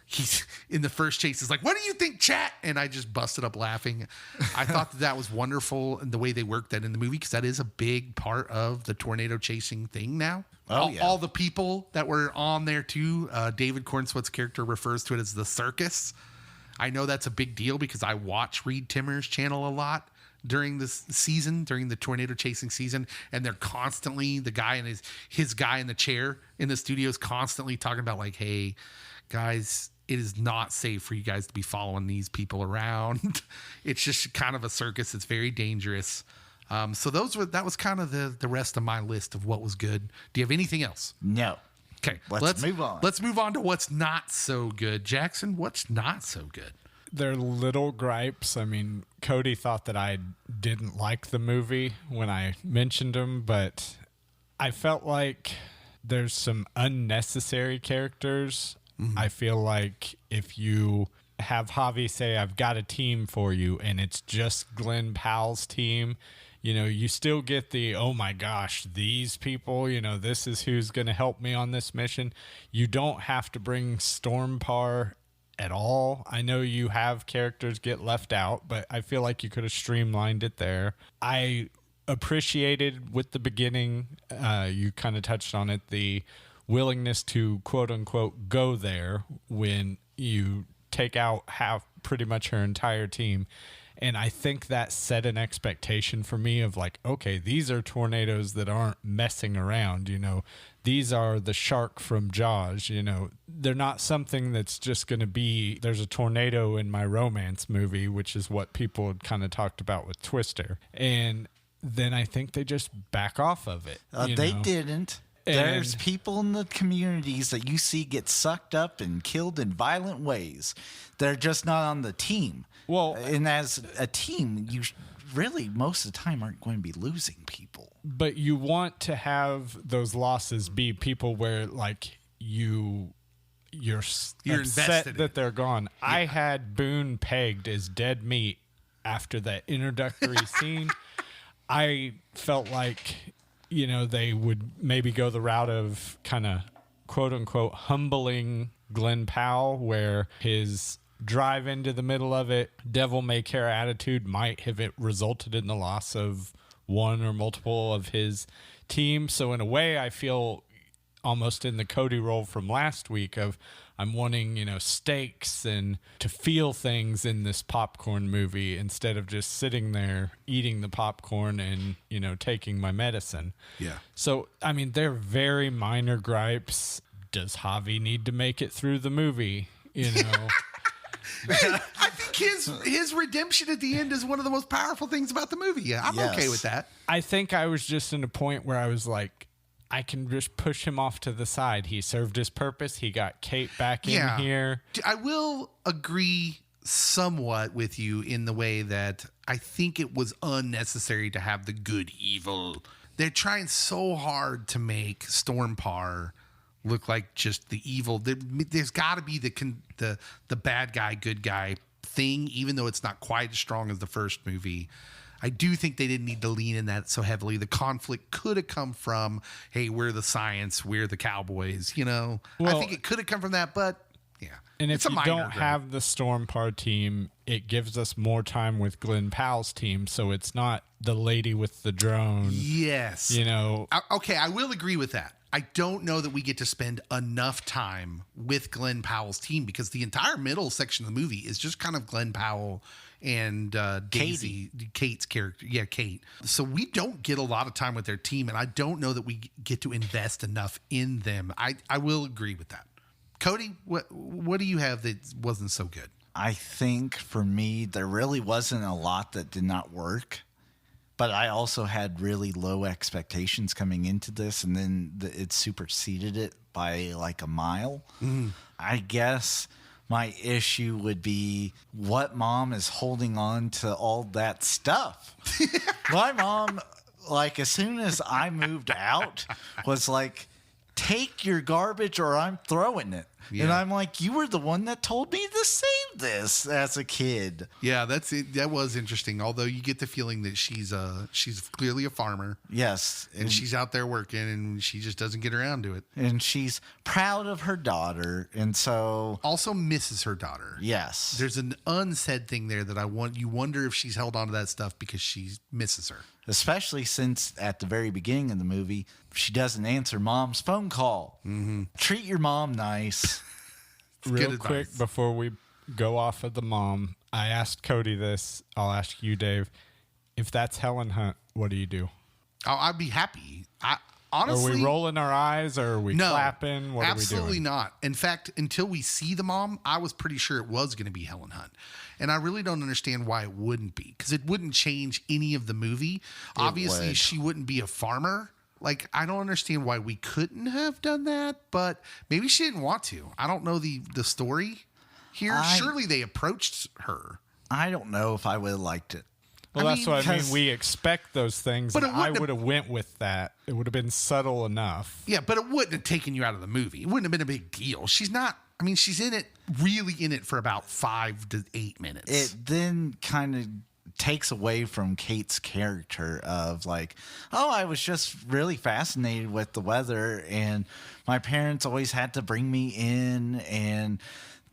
he's in the first chase is like, what do you think, chat? And I just busted up laughing. I thought that was wonderful, and the way they worked that in the movie, because that is a big part of the tornado chasing thing now. All the people that were on there too. David Corenswet's character refers to it as the circus. I know that's a big deal because I watch Reed Timmer's channel a lot during this season, during the tornado chasing season, and they're constantly, the guy and his guy in the chair in the studio is constantly talking about like, hey guys, it is not safe for you guys to be following these people around. It's just kind of a circus. It's very dangerous. So that was kind of the rest of my list of what was good. Do you have anything else?
No.
Okay,
let's move on.
Let's move on to what's not so good. Jackson, what's not so good?
They're little gripes. I mean, Cody thought that I didn't like the movie when I mentioned him, but I felt like there's some unnecessary characters. Mm-hmm. I feel like if you have Javi say, I've got a team for you, and it's just Glenn Powell's team, you know, you still get the, oh my gosh, these people, you know, this is who's going to help me on this mission. You don't have to bring Stormpar at all. I know you have characters get left out, but I feel like you could have streamlined it there. I appreciated with the beginning, you kind of touched on it, the willingness to quote unquote go there when you take out pretty much her entire team. And I think that set an expectation for me of like, okay, these are tornadoes that aren't messing around, you know, these are the shark from Jaws, you know, they're not something that's just going to be, there's a tornado in my romance movie, which is what people had kind of talked about with Twister. And then I think they just back off of it.
They didn't. There's people in the communities that you see get sucked up and killed in violent ways. They're just not on the team.
Well,
and as a team, you really most of the time aren't going to be losing people.
But you want to have those losses be people where like you're upset that they're gone. Yeah. I had Boone pegged as dead meat after that introductory scene. I felt like, you know, they would maybe go the route of kind of quote unquote humbling Glenn Powell, where his drive into the middle of it, devil may care attitude might have resulted in the loss of one or multiple of his team. So in a way, I feel almost in the Cody role from last week of I'm wanting, you know, stakes and to feel things in this popcorn movie instead of just sitting there eating the popcorn and, you know, taking my medicine.
Yeah.
So, I mean, they're very minor gripes. Does Javi need to make it through the movie? You know?
I think his redemption at the end is one of the most powerful things about the movie. Yeah, I'm okay with that.
I think I was just in a point where I was like, I can just push him off to the side. He served his purpose. He got Kate back in here.
I will agree somewhat with you in the way that I think it was unnecessary to have the good evil. They're trying so hard to make Stormpar look like just the evil. There's got to be the bad guy, good guy thing, even though it's not quite as strong as the first movie. I do think they didn't need to lean in that so heavily. The conflict could have come from, hey, we're the science, we're the cowboys, you know. Well, I think it could have come from that, but yeah.
And if you don't have the Stormpar team, it gives us more time with Glenn Powell's team, so it's not the lady with the drone.
Yes.
You know.
Okay, I will agree with that. I don't know that we get to spend enough time with Glenn Powell's team because the entire middle section of the movie is just kind of Glenn Powell and Daisy, Kate's character. Yeah, Kate. So we don't get a lot of time with their team, and I don't know that we get to invest enough in them. I will agree with that. Cody, what do you have that wasn't so good?
I think for me, there really wasn't a lot that did not work. But I also had really low expectations coming into this, and then it superseded it by like a mile. I guess my issue would be what mom is holding on to all that stuff. My mom, like, as soon as I moved out, was like, take your garbage or I'm throwing it. Yeah. And I'm like, you were the one that told me to save this as a kid.
Yeah, that's it. That was interesting. Although you get the feeling that she's clearly a farmer.
Yes.
And she's out there working and she just doesn't get around to it.
And she's proud of her daughter. And so
also misses her daughter.
Yes.
There's an unsaid thing there that you wonder if she's held on to that stuff because she misses her.
Especially since at the very beginning of the movie, she doesn't answer mom's phone call. Mm-hmm. Treat your mom nice.
Real quick before we go off of the mom, I asked Cody this. I'll ask you, Dave. If that's Helen Hunt, what do you do?
Oh, I'd be happy. Honestly,
are we rolling our eyes or are we clapping? What
absolutely
are we doing?
Not. In fact, until we see the mom, I was pretty sure it was going to be Helen Hunt. And I really don't understand why it wouldn't be, because it wouldn't change any of the movie. Obviously, she wouldn't be a farmer. Like, I don't understand why we couldn't have done that, but maybe she didn't want to. I don't know the story here. Surely they approached her.
I don't know if I would have liked it.
Well, that's what I mean. We expect those things, but I would have went with that. It would have been subtle enough.
Yeah, but it wouldn't have taken you out of the movie. It wouldn't have been a big deal. She's not. I mean, she's really in it for about 5 to 8 minutes.
It then kind of takes away from Kate's character of like, oh, I was just really fascinated with the weather, and my parents always had to bring me in, and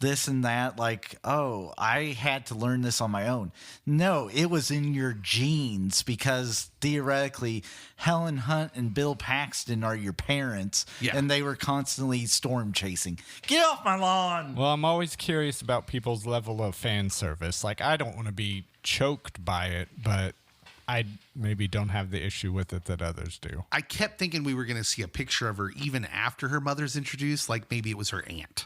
this and that, like, oh, I had to learn this on my own. No, it was in your genes because theoretically Helen Hunt and Bill Paxton are your parents, and they were constantly storm chasing. Get off my lawn!
Well, I'm always curious about people's level of fan service. Like, I don't want to be choked by it, but I maybe don't have the issue with it that others do.
I kept thinking we were going to see a picture of her even after her mother's introduced, like maybe it was her aunt.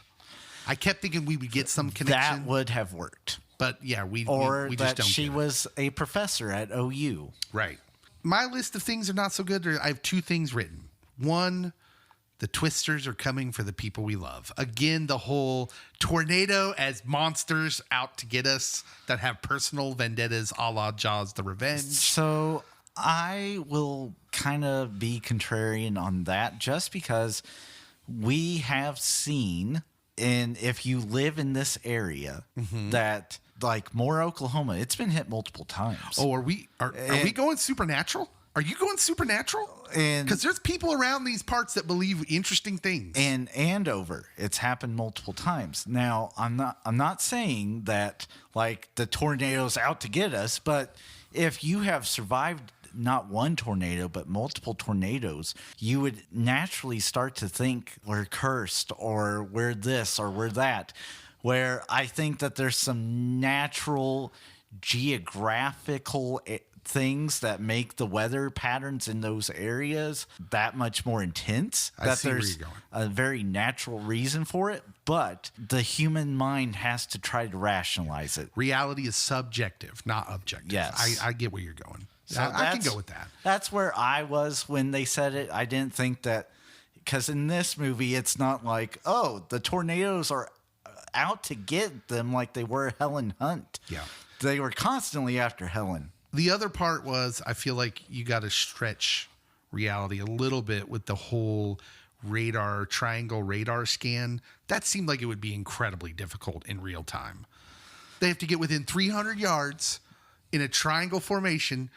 I kept thinking we would get some connection.
That would have worked.
But yeah, we just
that
don't.
She was a professor at OU.
Right. My list of things are not so good. I have 2 things written. One, the twisters are coming for the people we love. Again, the whole tornado as monsters out to get us that have personal vendettas a la Jaws the Revenge.
So I will kind of be contrarian on that just because we have seen, and if you live in this area, that like Moore, Oklahoma, it's been hit multiple times.
Oh, are we going supernatural? Are you going supernatural? Because there's people around these parts that believe interesting things.
And Andover, it's happened multiple times. Now, I'm not saying that like the tornado's out to get us, but if you have survived not one tornado, but multiple tornadoes, you would naturally start to think we're cursed or we're this or we're that, where I think that there's some natural geographical things that make the weather patterns in those areas that much more intense.
I see where you're going.
A very natural reason for it, but the human mind has to try to rationalize it.
Reality is subjective, not objective.
Yes.
I get where you're going.
So
I can go with that.
That's where I was when they said it. I didn't think that, because in this movie, it's not like, oh, the tornadoes are out to get them like they were Helen Hunt.
Yeah.
They were constantly after Helen.
The other part was, I feel like you got to stretch reality a little bit with the whole triangle radar scan. That seemed like it would be incredibly difficult in real time. They have to get within 300 yards in a triangle formation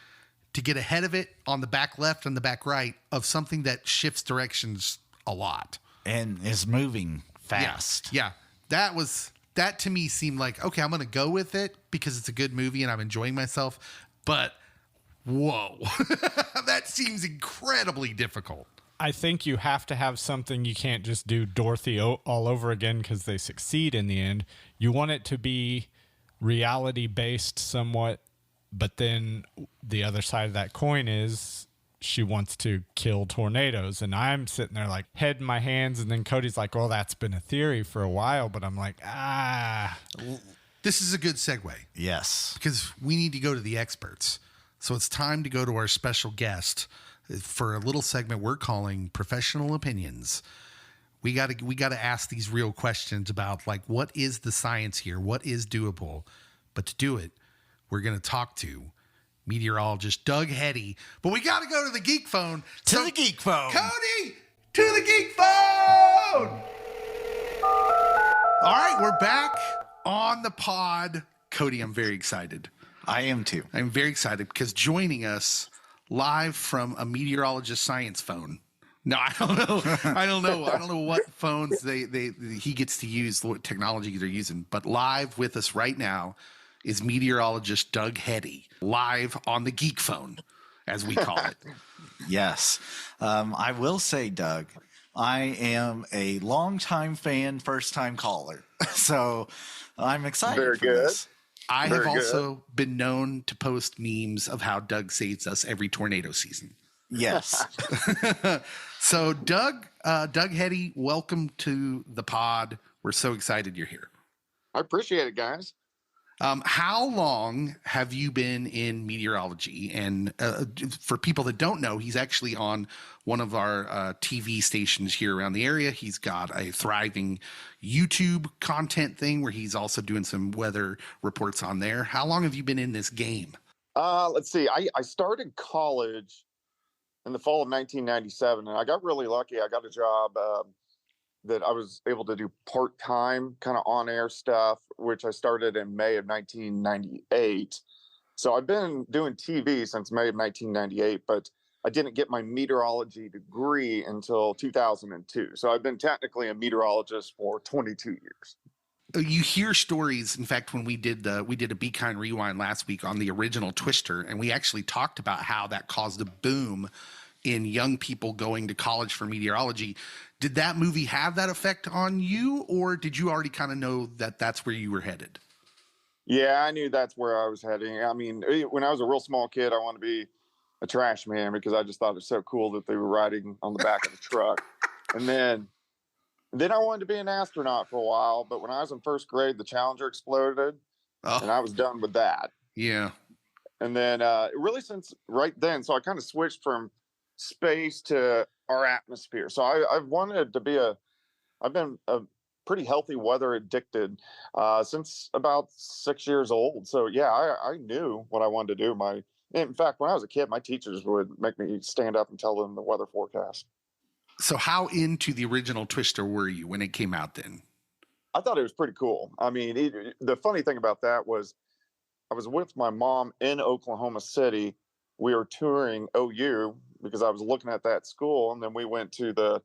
to get ahead of it on the back left and the back right of something that shifts directions a lot.
And is moving fast.
Yeah. That to me seemed like, okay, I'm going to go with it because it's a good movie and I'm enjoying myself. But whoa, that seems incredibly difficult.
I think you have to have something. You can't just do Dorothy all over again because they succeed in the end. You want it to be reality based somewhat, but then the other side of that coin is she wants to kill tornadoes. And I'm sitting there like head in my hands. And then Cody's like, well, that's been a theory for a while, but I'm like,
This is a good segue.
Yes.
Because we need to go to the experts. So it's time to go to our special guest for a little segment we're calling Professional Opinions. We got to ask these real questions about, like, what is the science here? What is doable? But to do it, we're going to talk to meteorologist Doug Heady. But we got to go to the geek phone.
To the geek phone.
Cody, to the geek phone. All right, we're back on the pod. Cody, I'm very excited.
I am too.
I'm very excited because joining us live from a meteorologist science phone. No, I don't know. I don't know what phones he gets to use, what technology they're using. But live with us right now is meteorologist Doug Heady, live on the geek phone, as we call it.
Yes. I will say, Doug, I am a longtime fan, first-time caller. So I'm excited
Very
for
good.
this.
I
Very
have
good.
also been known to post memes of how Doug saves us every tornado season.
Yes.
So Doug Heady, welcome to the pod. We're so excited you're here.
I appreciate it, guys.
How long have you been in meteorology? And for people that don't know, he's actually on one of our TV stations here around the area. He's got a thriving YouTube content thing where he's also doing some weather reports on there. How long have you been in this game?
Let's see. I started college in the fall of 1997, and I got really lucky. I got a job that I was able to do part-time kind of on-air stuff, which I started in May of 1998. So I've been doing TV since May of 1998, but I didn't get my meteorology degree until 2002. So I've been technically a meteorologist for 22 years.
You hear stories. In fact, when we did a Be Kind Rewind last week on the original Twister, and we actually talked about how that caused a boom in young people going to college for meteorology. Did that movie have that effect on you, or did you already kind of know that that's where you were headed?
Yeah, I knew that's where I was heading. I mean, when I was a real small kid, I wanted to be a trash man because I just thought it was so cool that they were riding on the back of the truck. And then I wanted to be an astronaut for a while, but when I was in first grade, the Challenger exploded, and I was done with that.
Yeah.
And then really since right then, so I kind of switched from space to our atmosphere. So I've wanted to be I've been a pretty healthy weather addicted since about 6 years old. So yeah, I knew what I wanted to do. In fact, when I was a kid, my teachers would make me stand up and tell them the weather forecast.
So how into the original Twister were you when it came out then?
I thought it was pretty cool. I mean, the funny thing about that was I was with my mom in Oklahoma City. We were touring OU because I was looking at that school, and then we went to the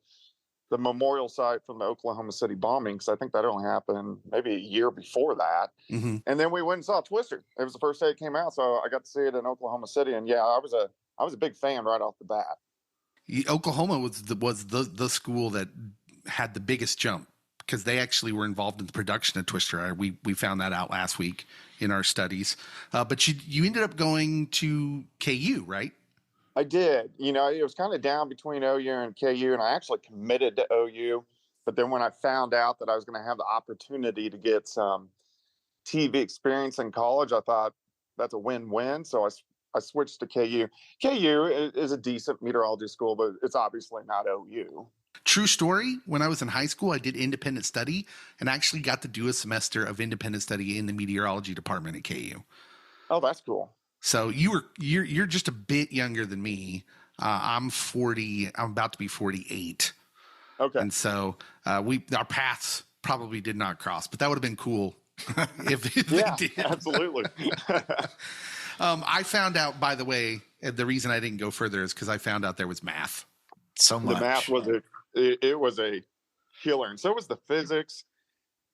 memorial site from the Oklahoma City bombing, because I think that only happened maybe a year before that.
Mm-hmm.
And then we went and saw Twister. It was the first day it came out, so I got to see it in Oklahoma City, and yeah, I was a big fan right off the bat.
Oklahoma was the school that had the biggest jump because they actually were involved in the production of Twister. We found that out last week in our studies. But you ended up going to KU, right?
I did. You know, it was kind of down between OU and KU, and I actually committed to OU. But then when I found out that I was going to have the opportunity to get some TV experience in college, I thought that's a win-win. So I switched to KU. KU is a decent meteorology school, but it's obviously not OU.
True story. When I was in high school, I did independent study and actually got to do a semester of independent study in the meteorology department at KU.
Oh, that's cool. So
you're just a bit younger than me. I'm 40. I'm about to be 48.
Okay.
And so our paths probably did not cross, but that would have been cool if they did.
Absolutely.
I found out, by the way, the reason I didn't go further is because I found out there was math.
So much.
The math was it was a killer, and so was the physics.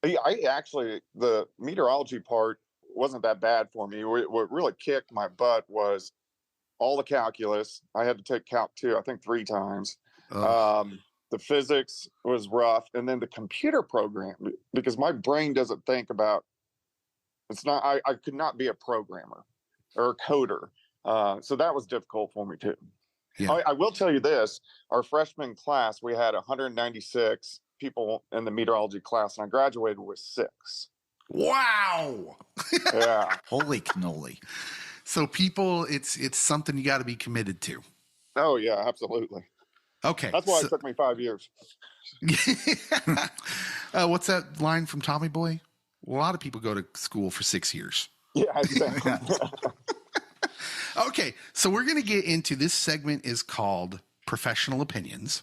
I actually, the meteorology part wasn't that bad for me. What really kicked my butt was all the calculus. I had to take Calc 2, I think 3 times. The physics was rough, and then the computer program, because my brain doesn't think about. It's not. I could not be a programmer or a coder, so that was difficult for me too.
Yeah.
I will tell you this: our freshman class, we had 196 people in the meteorology class, and I graduated with 6.
Wow.
Yeah.
Holy cannoli.
So people, it's something you got to be committed to.
Oh yeah, absolutely.
Okay.
That's why it took me 5 years.
What's that line from Tommy Boy? A lot of people go to school for 6 years.
Yeah, exactly.
Okay, so we're going to get into this segment is called Professional Opinions.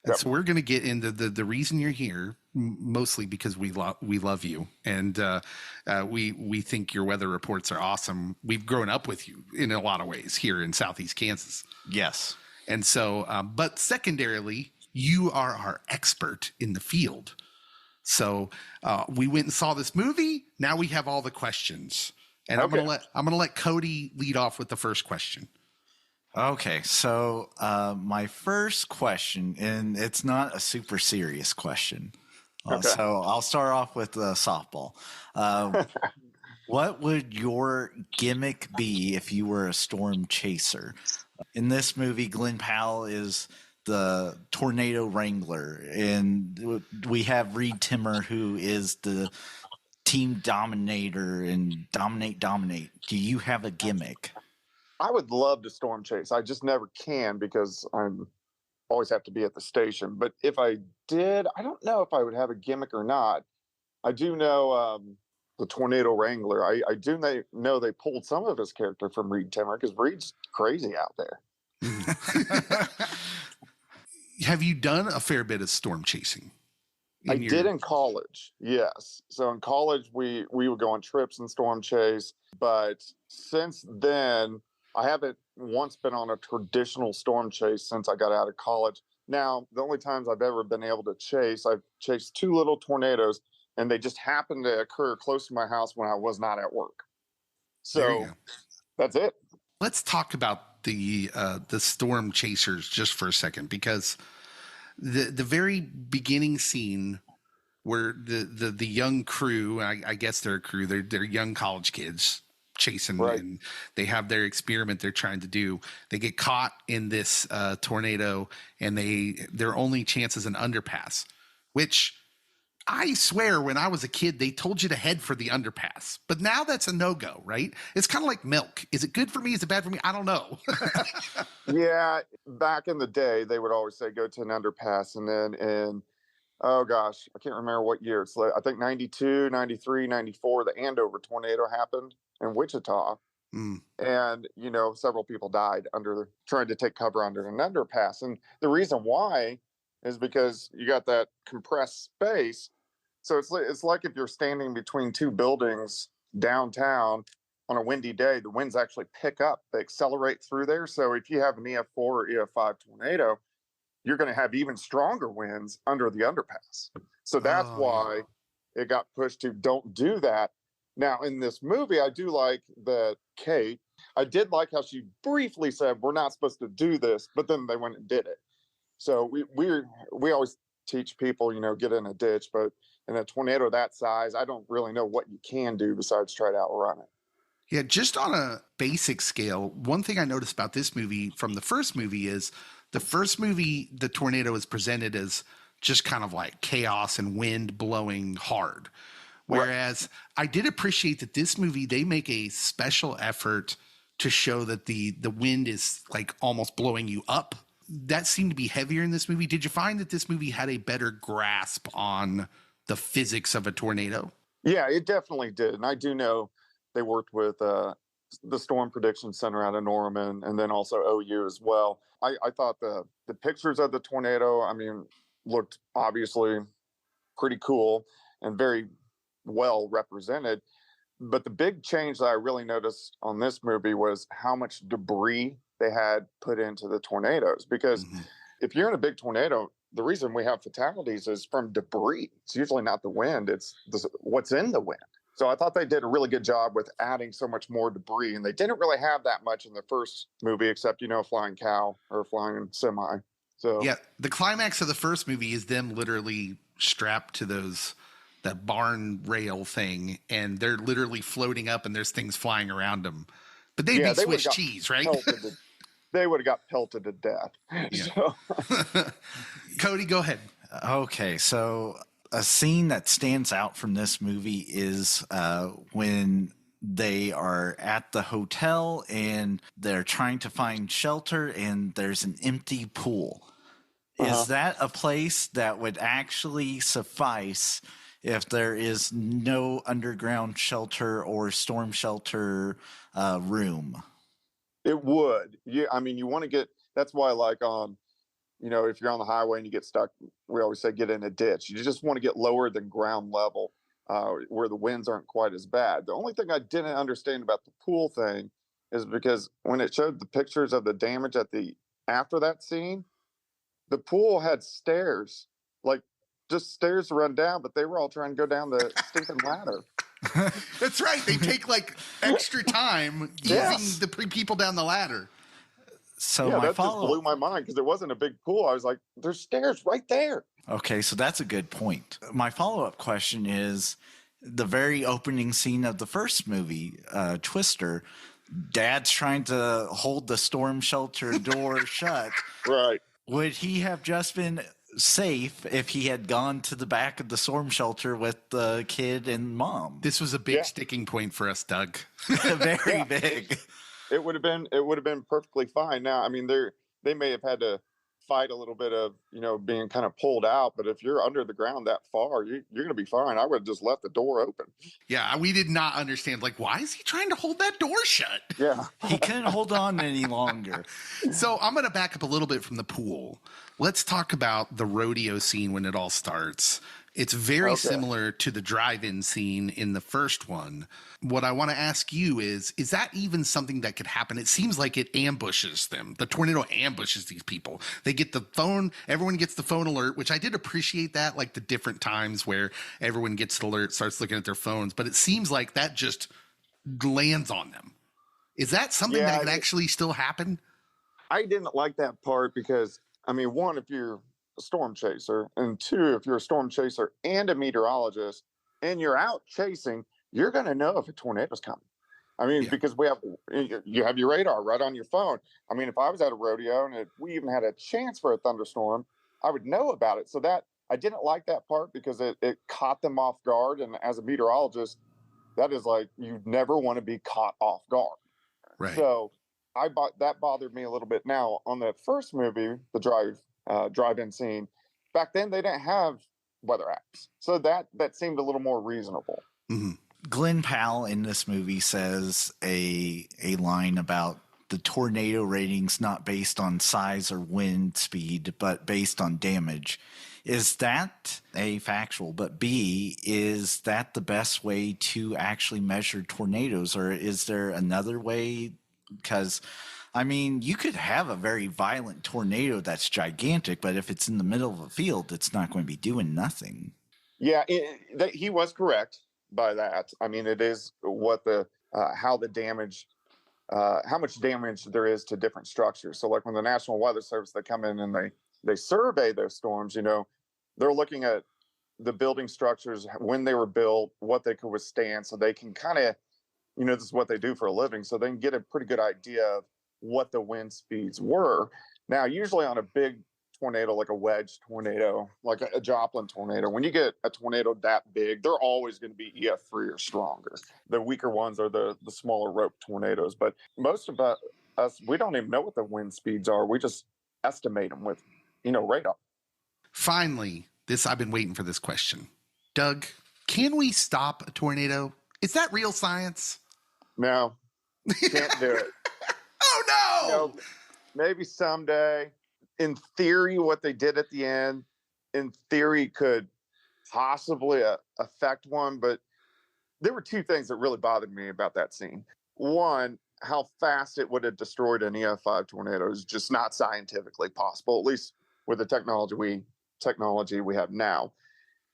And
Yep.
so we're going to get into the reason you're here, mostly because we love you, and we think your weather reports are awesome. We've grown up with you in a lot of ways here in Southeast Kansas.
Yes.
And so, but secondarily, you are our expert in the field. So we went and saw this movie. Now we have all the questions, and
Okay.
I'm gonna let Cody lead off with the first question.
Okay, so my first question, and it's not a super serious question.
Okay.
So I'll start off with softball. What would your gimmick be if you were a storm chaser? In this movie, Glenn Powell is the tornado wrangler, and we have Reed Timmer, who is the team dominator and dominate. Do you have a gimmick?
I would love to storm chase. I just never can because I'm always have to be at the station. But if I did, I don't know if I would have a gimmick or not. I do know the Tornado Wrangler. I do know they pulled some of his character from Reed Timmer because Reed's crazy out there.
Have you done a fair bit of storm chasing?
I did in college, yes. So in college, we would go on trips and storm chase. But since then, I haven't once been on a traditional storm chase since I got out of college. Now, the only times I've ever been able to chase, I've chased 2 little tornadoes, and they just happened to occur close to my house when I was not at work.
There you
So
go.
that's it.
Let's talk about the storm chasers just for a second, because the very beginning scene where the young crew, I guess they're a crew, they're young college kids chasing,
Right.
and they have their experiment they're trying to do. They get caught in this tornado, and their only chance is an underpass, which I swear when I was a kid, they told you to head for the underpass, but now that's a no-go, right? It's kind of like milk. Is it good for me? Is it bad for me? I don't know.
Yeah, back in the day, they would always say go to an underpass. And then oh gosh, I can't remember what year. It's like, I think 92, 93, 94, the Andover tornado happened in Wichita.
Mm.
And, several people died trying to take cover under an underpass. And the reason why is because you got that compressed space. So it's like if you're standing between 2 buildings downtown on a windy day, the winds actually pick up, they accelerate through there. So if you have an EF4 or EF5 tornado, you're going to have even stronger winds under the underpass. So that's why it got pushed to don't do that. Now, in this movie, I do like that Kate, I did like how she briefly said, we're not supposed to do this, but then they went and did it. So we always teach people, get in a ditch, but in a tornado that size, I don't really know what you can do besides try to outrun it.
Yeah, just on a basic scale, one thing I noticed about this movie from the first movie is the first movie, the tornado is presented as just kind of like chaos and wind blowing hard. Whereas I did appreciate that this movie, they make a special effort to show that the wind is like almost blowing you up. That seemed to be heavier in this movie. Did you find that this movie had a better grasp on the physics of a tornado?
Yeah, it definitely did. And I do know they worked with the Storm Prediction Center out of Norman, and then also OU as well. I thought the pictures of the tornado, looked obviously pretty cool and very well represented. But the big change that I really noticed on this movie was how much debris they had put into the tornadoes. Because if you're in a big tornado, the reason we have fatalities is from debris. It's usually not the wind, it's what's in the wind. So I thought they did a really good job with adding so much more debris. And they didn't really have that much in the first movie, except, a flying cow or a flying semi. So
Yeah, the climax of the first movie is them literally strapped to that barn rail thing, and they're literally floating up, and there's things flying around them. But they'd be
they would've
Swiss
got
cheese, right?
they would have got pelted to death.
Yeah.
So
Cody, go ahead.
Okay, so a scene that stands out from this movie is when they are at the hotel and they're trying to find shelter and there's an empty pool. Is that a place that would actually suffice if there is no underground shelter or storm shelter room?
it would. I mean, you want to get. That's why, like if you're on the highway and you get stuck, we always say get in a ditch. You just want to get lower than ground level, where the winds aren't quite as bad. The only thing I didn't understand about the pool thing is because when it showed the pictures of the damage after that scene, the pool had stairs, like just stairs to run down, but they were all trying to go down the stinking ladder.
That's right. They take like extra time easing the people down the ladder.
So
yeah,
my
that just blew my mind because it wasn't a big pool. I was like, there's stairs right there.
Okay, so that's a good point. My follow-up question is the very opening scene of the first movie, Twister. Dad's trying to hold the storm shelter door shut.
Right.
Would he have just been safe if he had gone to the back of the storm shelter with the kid and mom?
This was a big sticking point for us, Doug.
Very big.
It would have been perfectly fine. Now, I mean, they may have had to fight a little bit of being kind of pulled out, but if you're under the ground that far, you're going to be fine. I would have just left the door open.
Yeah, we did not understand. Like, why is he trying to hold that door shut?
Yeah,
He couldn't hold on any longer.
So I'm going to back up a little bit from the pool. Let's talk about the rodeo scene when it all starts. It's very similar to the drive-in scene in the first one. What I want to ask you is that even something that could happen? It seems like it ambushes them. The tornado ambushes these people. They get the phone. Everyone gets the phone alert, which I did appreciate that, like the different times where everyone gets the alert, starts looking at their phones. But it seems like that just lands on them. Is that something that could actually still happen?
I didn't like that part because, I mean, one, if you're a storm chaser, and two, if you're a storm chaser and a meteorologist and you're out chasing, you're going to know if a tornado's coming. I mean, because you have your radar right on your phone. I mean, if I was at a rodeo and if we even had a chance for a thunderstorm, I would know about it. So that I didn't like that part because it caught them off guard. And as a meteorologist, that is like, you never want to be caught off guard.
Right.
So that bothered me a little bit. Now on the first movie, the drive-in scene, back then they didn't have weather apps, so that seemed a little more reasonable.
Mm-hmm.
Glenn Powell in this movie says a line about the tornado ratings not based on size or wind speed, but based on damage. Is that A, factual, but B, is that the best way to actually measure tornadoes, or is there another way? Because I mean, you could have a very violent tornado that's gigantic, but if it's in the middle of a field, it's not going to be doing nothing.
Yeah, he was correct by that. I mean, it is what how much damage there is to different structures. So like when the National Weather Service, they come in and they survey those storms, they're looking at the building structures, when they were built, what they could withstand, so they can kind of, this is what they do for a living, so they can get a pretty good idea of what the wind speeds were. Now, usually on a big tornado, like a wedge tornado, like a Joplin tornado, when you get a tornado that big, they're always going to be EF3 or stronger. The weaker ones are the smaller rope tornadoes. But most of us, we don't even know what the wind speeds are. We just estimate them with, radar.
Finally, I've been waiting for this question. Doug, can we stop a tornado? Is that real science?
No, can't do it.
Oh, no!
Maybe someday. In theory, what they did at the end, in theory, could possibly affect one. But there were two things that really bothered me about that scene. One, how fast it would have destroyed an EF5 tornado is just not scientifically possible, at least with the technology we have now.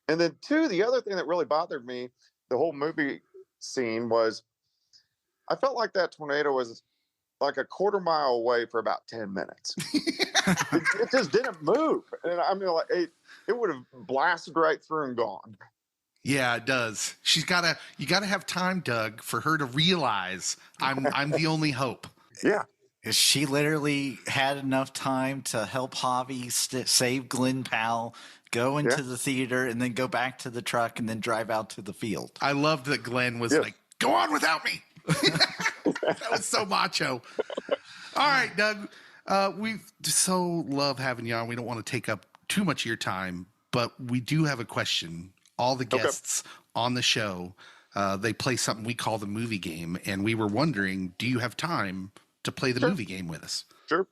And then two, the other thing that really bothered me, the whole movie scene, was I felt like that tornado was like a quarter mile away for about 10 minutes. it just didn't move. And I mean, like, it would have blasted right through and gone.
Yeah, it does. You gotta have time, Doug, for her to realize I'm the only hope.
Yeah.
She literally had enough time to help Javi save Glenn Powell, go into the theater, and then go back to the truck and then drive out to the field.
I loved that Glenn was like, go on without me. That was so macho. All right, Doug. We so love having you on. We don't want to take up too much of your time, but we do have a question. All the guests on the show, they play something we call the movie game, and we were wondering, do you have time to play the movie game with us?
Sure.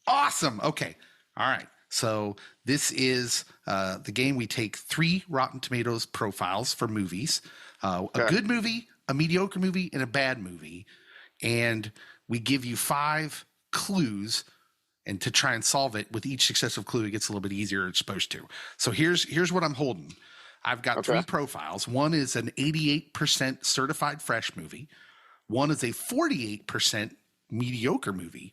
Awesome. Okay. All right. So this is the game. We take 3 Rotten Tomatoes profiles for movies, a good movie, a mediocre movie, and a bad movie. And we give you 5 clues, and to try and solve it with each successive clue, it gets a little bit easier than it's supposed to. So here's what I'm holding. I've got 3 profiles. One is an 88% certified fresh movie. One is a 48% mediocre movie.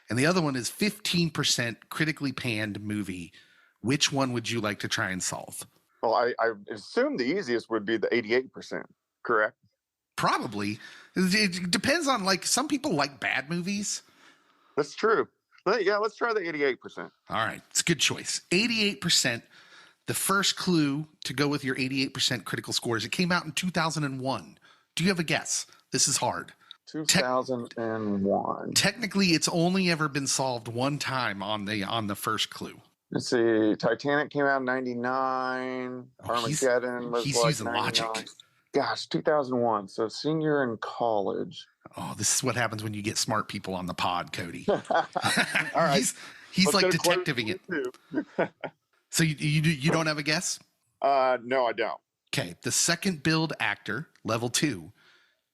And the other one is 15% critically panned movie. Which one would you like to try and solve?
Well, I assume the easiest would be the 88%, correct?
Probably. It depends on, like, some people like bad movies.
That's true. Yeah, let's try the 88%.
All right. It's a good choice. 88%. The first clue to go with your 88% critical scores, it came out in 2001. Do you have a guess? This is hard.
2001.
Technically, it's only ever been solved one time on the first clue.
Let's see. Titanic came out in 99. Armageddon was
he's
like
using
99.
logic.
Gosh, 2001. So senior in college.
Oh, this is what happens when you get smart people on the pod, Cody.
All right.
He's like detectiving it. So you don't have a guess?
No, I don't.
Okay. The second build actor, level 2,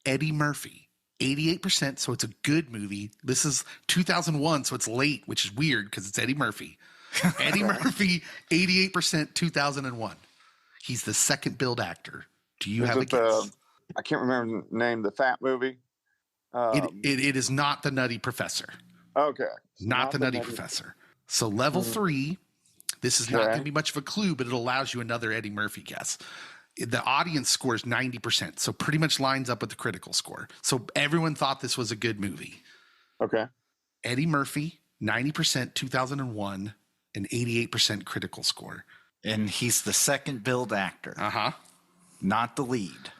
Eddie Murphy, 88%. So it's a good movie. This is 2001, so it's late, which is weird because it's Eddie Murphy. Eddie Murphy, 88%, 2001. He's the second build actor. Do you have a guess?
I can't remember the name. The fat movie.
It is not the Nutty Professor.
Okay.
Not the Nutty Professor. So level 3. This is not going to be much of a clue, but it allows you another Eddie Murphy guess. The audience scores 90%, so pretty much lines up with the critical score. So everyone thought this was a good movie.
Okay.
Eddie Murphy, 90%, 2001, an 88% critical score.
And he's the second build actor. Not the lead.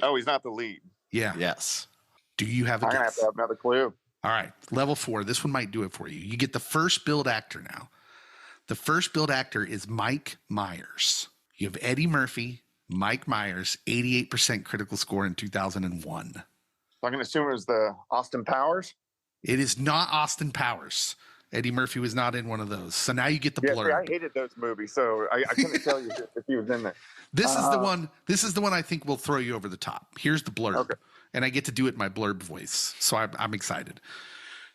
Oh, he's not the lead.
Yeah.
Yes.
Do you have a
I'm going to have
guess?
to have another clue.
All right. Level 4. This one might do it for you. You get the first build actor now. The first build actor is Mike Myers. You have Eddie Murphy, Mike Myers, 88% critical score in 2001.
So I'm going to assume it was the Austin Powers.
It is not Austin Powers. Eddie Murphy was not in one of those. So now you get the blurb.
See, I hated those movies, so I couldn't tell you if he was in there.
This is the one. This is the one I think will throw you over the top. Here's the blurb, and I get to do it in my blurb voice, so I'm excited.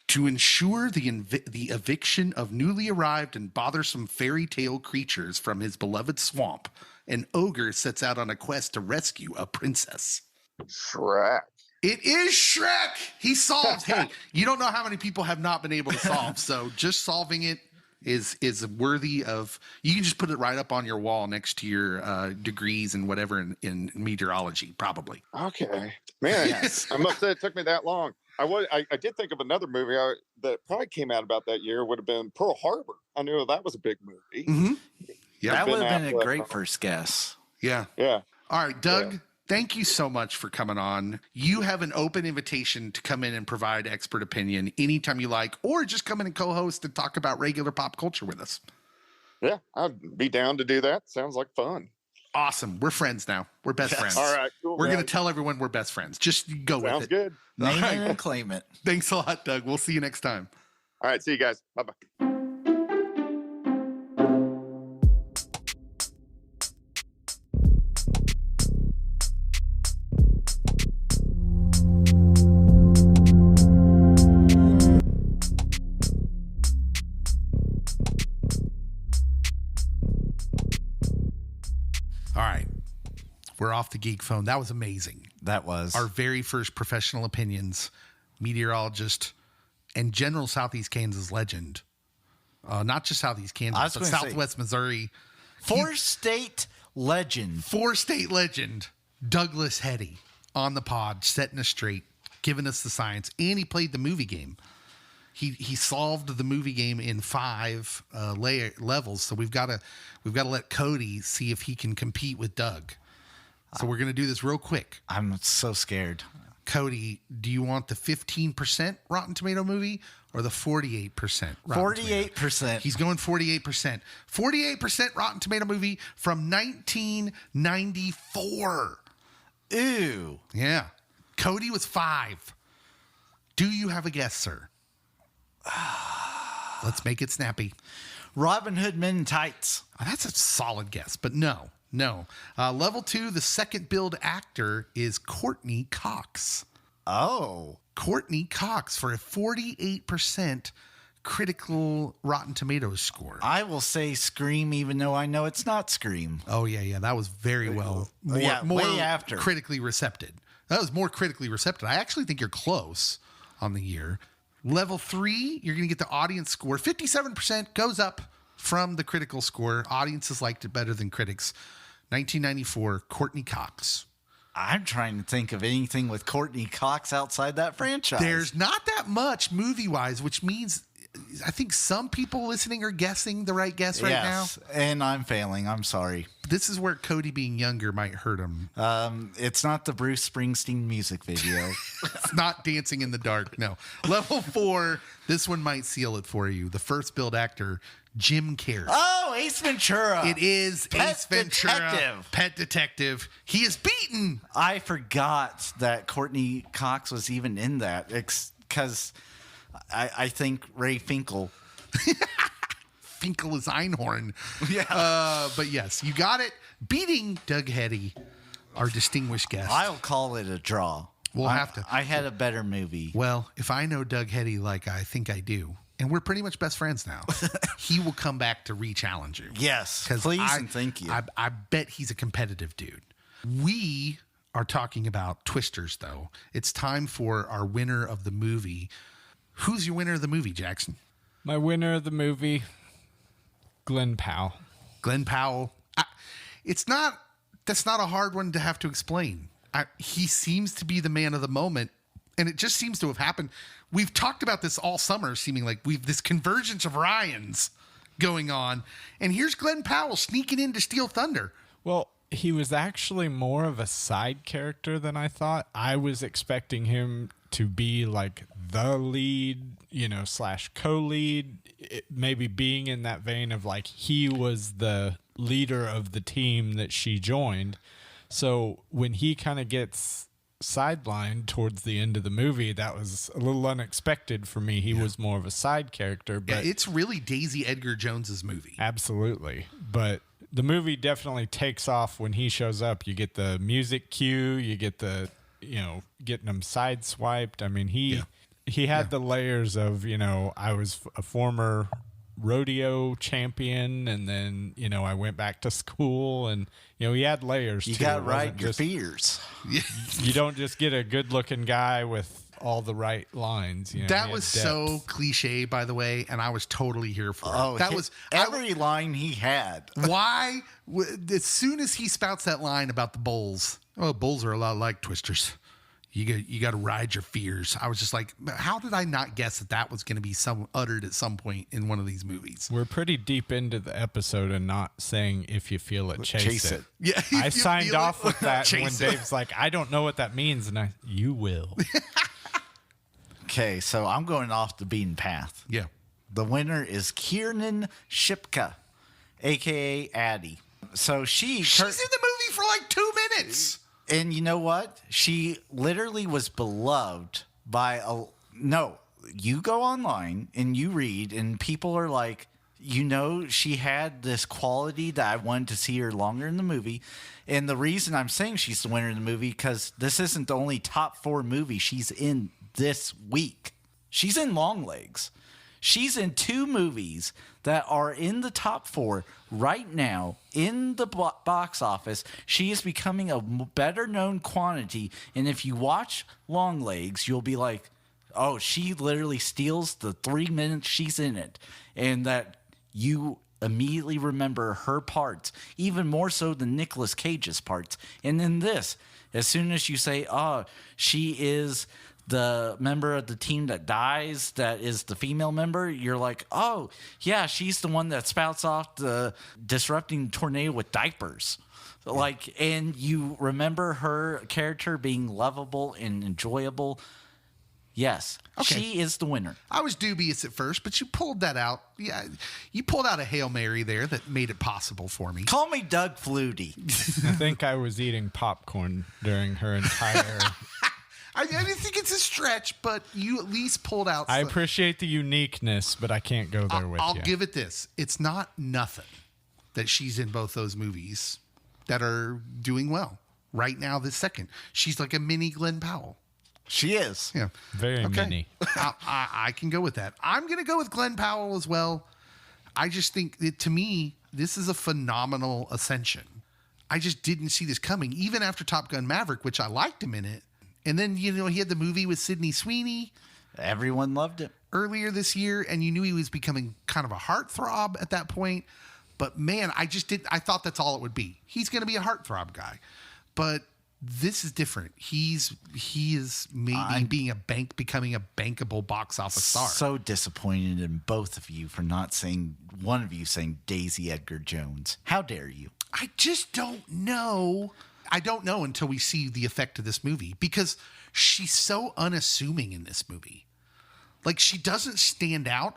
To ensure the eviction of newly arrived and bothersome fairy tale creatures from his beloved swamp, an ogre sets out on a quest to rescue a princess.
Shrek.
It is Shrek. He solved. Hey, you don't know how many people have not been able to solve. So just solving it is worthy of. You can just put it right up on your wall next to your degrees and whatever in meteorology, probably.
Okay, man. Yes. I must say it took me that long. I did think of another movie that probably came out about that year. Would have been Pearl Harbor. I knew that was a big movie.
Mm-hmm. Yeah,
that would have been a great first guess.
Yeah.
Yeah.
All right, Doug. Thank you so much for coming on. You have an open invitation to come in and provide expert opinion anytime you like, or just come in and co-host and talk about regular pop culture with us.
Yeah, I'd be down to do that. Sounds like fun.
Awesome. We're friends now. We're best friends.
All right, cool.
We're going to tell everyone we're best friends. Just go with it.
Sounds good.
Name it and claim it.
Thanks a lot, Doug. We'll see you next time.
All right, see you guys. Bye-bye.
All right. We're off the geek phone. That was amazing.
That was
our very first professional opinions, meteorologist and general Southeast Kansas legend, Not just Southeast Kansas,
I was
but
gonna say-
Southwest Missouri.
Four-state legend.
Four-state legend, Douglas Heady, on the pod, setting us straight, giving us the science, and he played the movie game. He solved the movie game in 5 levels. So we've got to let Cody see if he can compete with Doug. So we're going to do this real quick.
I'm so scared.
Cody, do you want the 15% Rotten Tomato movie or the 48% Rotten Tomato?
48%.
He's going 48%. 48% Rotten Tomato movie from 1994.
Ew.
Yeah. Cody was 5. Do you have a guess, sir? Let's make it snappy.
Robin Hood Men in Tights.
That's a solid guess, but no. Level 2, the second billed actor is Courtney Cox.
Oh.
Courtney Cox for a 48% critical Rotten Tomatoes score.
I will say Scream, even though I know it's not Scream.
Oh, yeah. That was very well. Way
after.
Critically recepted. That was more critically recepted. I actually think you're close on the year. Level 3, you're going to get the audience score. 57% goes up from the critical score. Audiences liked it better than critics. 1994, Courtney Cox.
I'm trying to think of anything with Courtney Cox outside that franchise.
There's not that much movie-wise, which means I think some people listening are guessing the right guess right now.
And I'm failing. I'm sorry.
This is where Cody being younger might hurt him.
It's not the Bruce Springsteen music video.
It's not Dancing in the Dark. No. Level 4, this one might seal it for you. The first billed actor, Jim Carrey.
Oh, Ace Ventura.
It is
Pet
Ace Ventura.
Detective.
Pet Detective. He is beaten.
I forgot that Courtney Cox was even in that because I think Ray Finkel.
Finkel is Einhorn.
Yeah.
But yes, you got it. Beating Doug Heady, our distinguished guest.
I'll call it a draw.
We'll have to.
I had a better movie.
Well, if I know Doug Heady like I think I do, and we're pretty much best friends now, he will come back to re-challenge you.
Yes, please and thank you.
I bet he's a competitive dude. We are talking about Twisters, though. It's time for our winner of the movie. Who's your winner of the movie, Jackson?
My winner of the movie, Glenn Powell.
Glenn Powell. That's not a hard one to have to explain. He seems to be the man of the moment, and it just seems to have happened. We've talked about this all summer, seeming like we've this convergence of Ryans going on, and here's Glenn Powell sneaking in to steal thunder.
Well, he was actually more of a side character than I thought. I was expecting him to be like the lead, / co-lead, maybe being in that vein of like he was the leader of the team that she joined. So when he kind of gets sidelined towards the end of the movie, that was a little unexpected for me. He was more of a side character, but
it's really Daisy Edgar-Jones's movie.
Absolutely. But the movie definitely takes off when he shows up. You get the music cue, you get the, getting him sideswiped. I mean, he had the layers of, I was a former rodeo champion, and then I went back to school, and he had layers.
You
too.
got right your fears.
You don't just get a good looking guy with all the right lines.
That was so cliche, by the way, and I was totally here for it. That was
every line he had.
Why? As soon as he spouts that line about the bulls, bulls are a lot like Twisters. You got to ride your fears. I was just like, how did I not guess that was going to be uttered at some point in one of these movies?
We're pretty deep into the episode and not saying if you feel it, chase it.
Yeah,
I signed off with that when
it.
Dave's like, I don't know what that means, and you will.
Okay, so I'm going off the beaten path.
Yeah.
The winner is Kiernan Shipka, a.k.a. Addie. So she's
in the movie for like 2 minutes.
And you know what? She literally was beloved by you go online and you read, and people are like, she had this quality that I wanted to see her longer in the movie. And the reason I'm saying she's the winner in the movie, because this isn't the only top 4 movie she's in this week. She's in Longlegs. She's in 2 movies that are in the top 4 right now in the box office. She is becoming a better known quantity. And if you watch Longlegs, you'll be like, oh, she literally steals the 3 minutes she's in it, and that you immediately remember her parts, even more so than Nicolas Cage's parts. And in this, as soon as you say, oh, she is the member of the team that dies, that is the female member, you're like, oh, yeah, she's the one that spouts off the disrupting tornado with diapers. Like, and you remember her character being lovable and enjoyable. Yes,
Okay.
she is the winner.
I was dubious at first, but you pulled that out. Yeah, you pulled out a Hail Mary there that made it possible for me.
Call me Doug Flutie.
I think I was eating popcorn during her entire.
I didn't think it's a stretch, but you at least pulled out.
I appreciate the uniqueness, but I can't go there with
I'll
you.
give it this. It's not nothing that she's in both those movies that are doing well right now this second. She's like a mini Glenn Powell.
She is.
Yeah.
Very mini.
I can go with that. I'm going to go with Glenn Powell as well. I just think that, to me, this is a phenomenal ascension. I just didn't see this coming, even after Top Gun Maverick, which I liked him in it. And then, he had the movie with Sydney Sweeney
Everyone loved it.
earlier this year, and you knew he was becoming kind of a heartthrob at that point. But man, I thought that's all it would be. He's going to be a heartthrob guy. But this is different. He is maybe becoming a bankable box office star.
So disappointed in both of you for not saying, one of you saying Daisy Edgar-Jones. How dare you?
I just don't know. I don't know until we see the effect of this movie, because she's so unassuming in this movie. Like, she doesn't stand out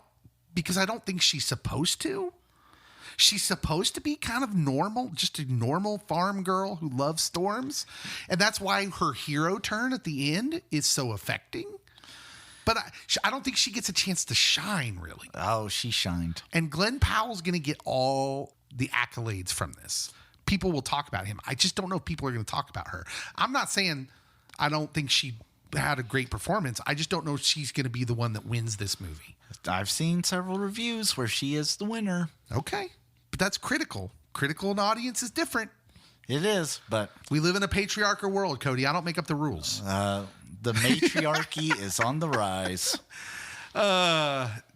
because I don't think she's supposed to. She's supposed to be kind of normal, just a normal farm girl who loves storms. And that's why her hero turn at the end is so affecting. But I don't think she gets a chance to shine, really.
Oh, she shined.
And Glenn Powell's going to get all the accolades from this. People will talk about him. I just don't know if people are going to talk about her. I'm not saying I don't think she had a great performance. I just don't know if she's going to be the one that wins this movie.
I've seen several reviews where she is the winner.
Okay. But that's critical. Critical in audience is different.
It is, but
We live in a patriarchal world, Cody. I don't make up the rules.
the matriarchy is on the rise.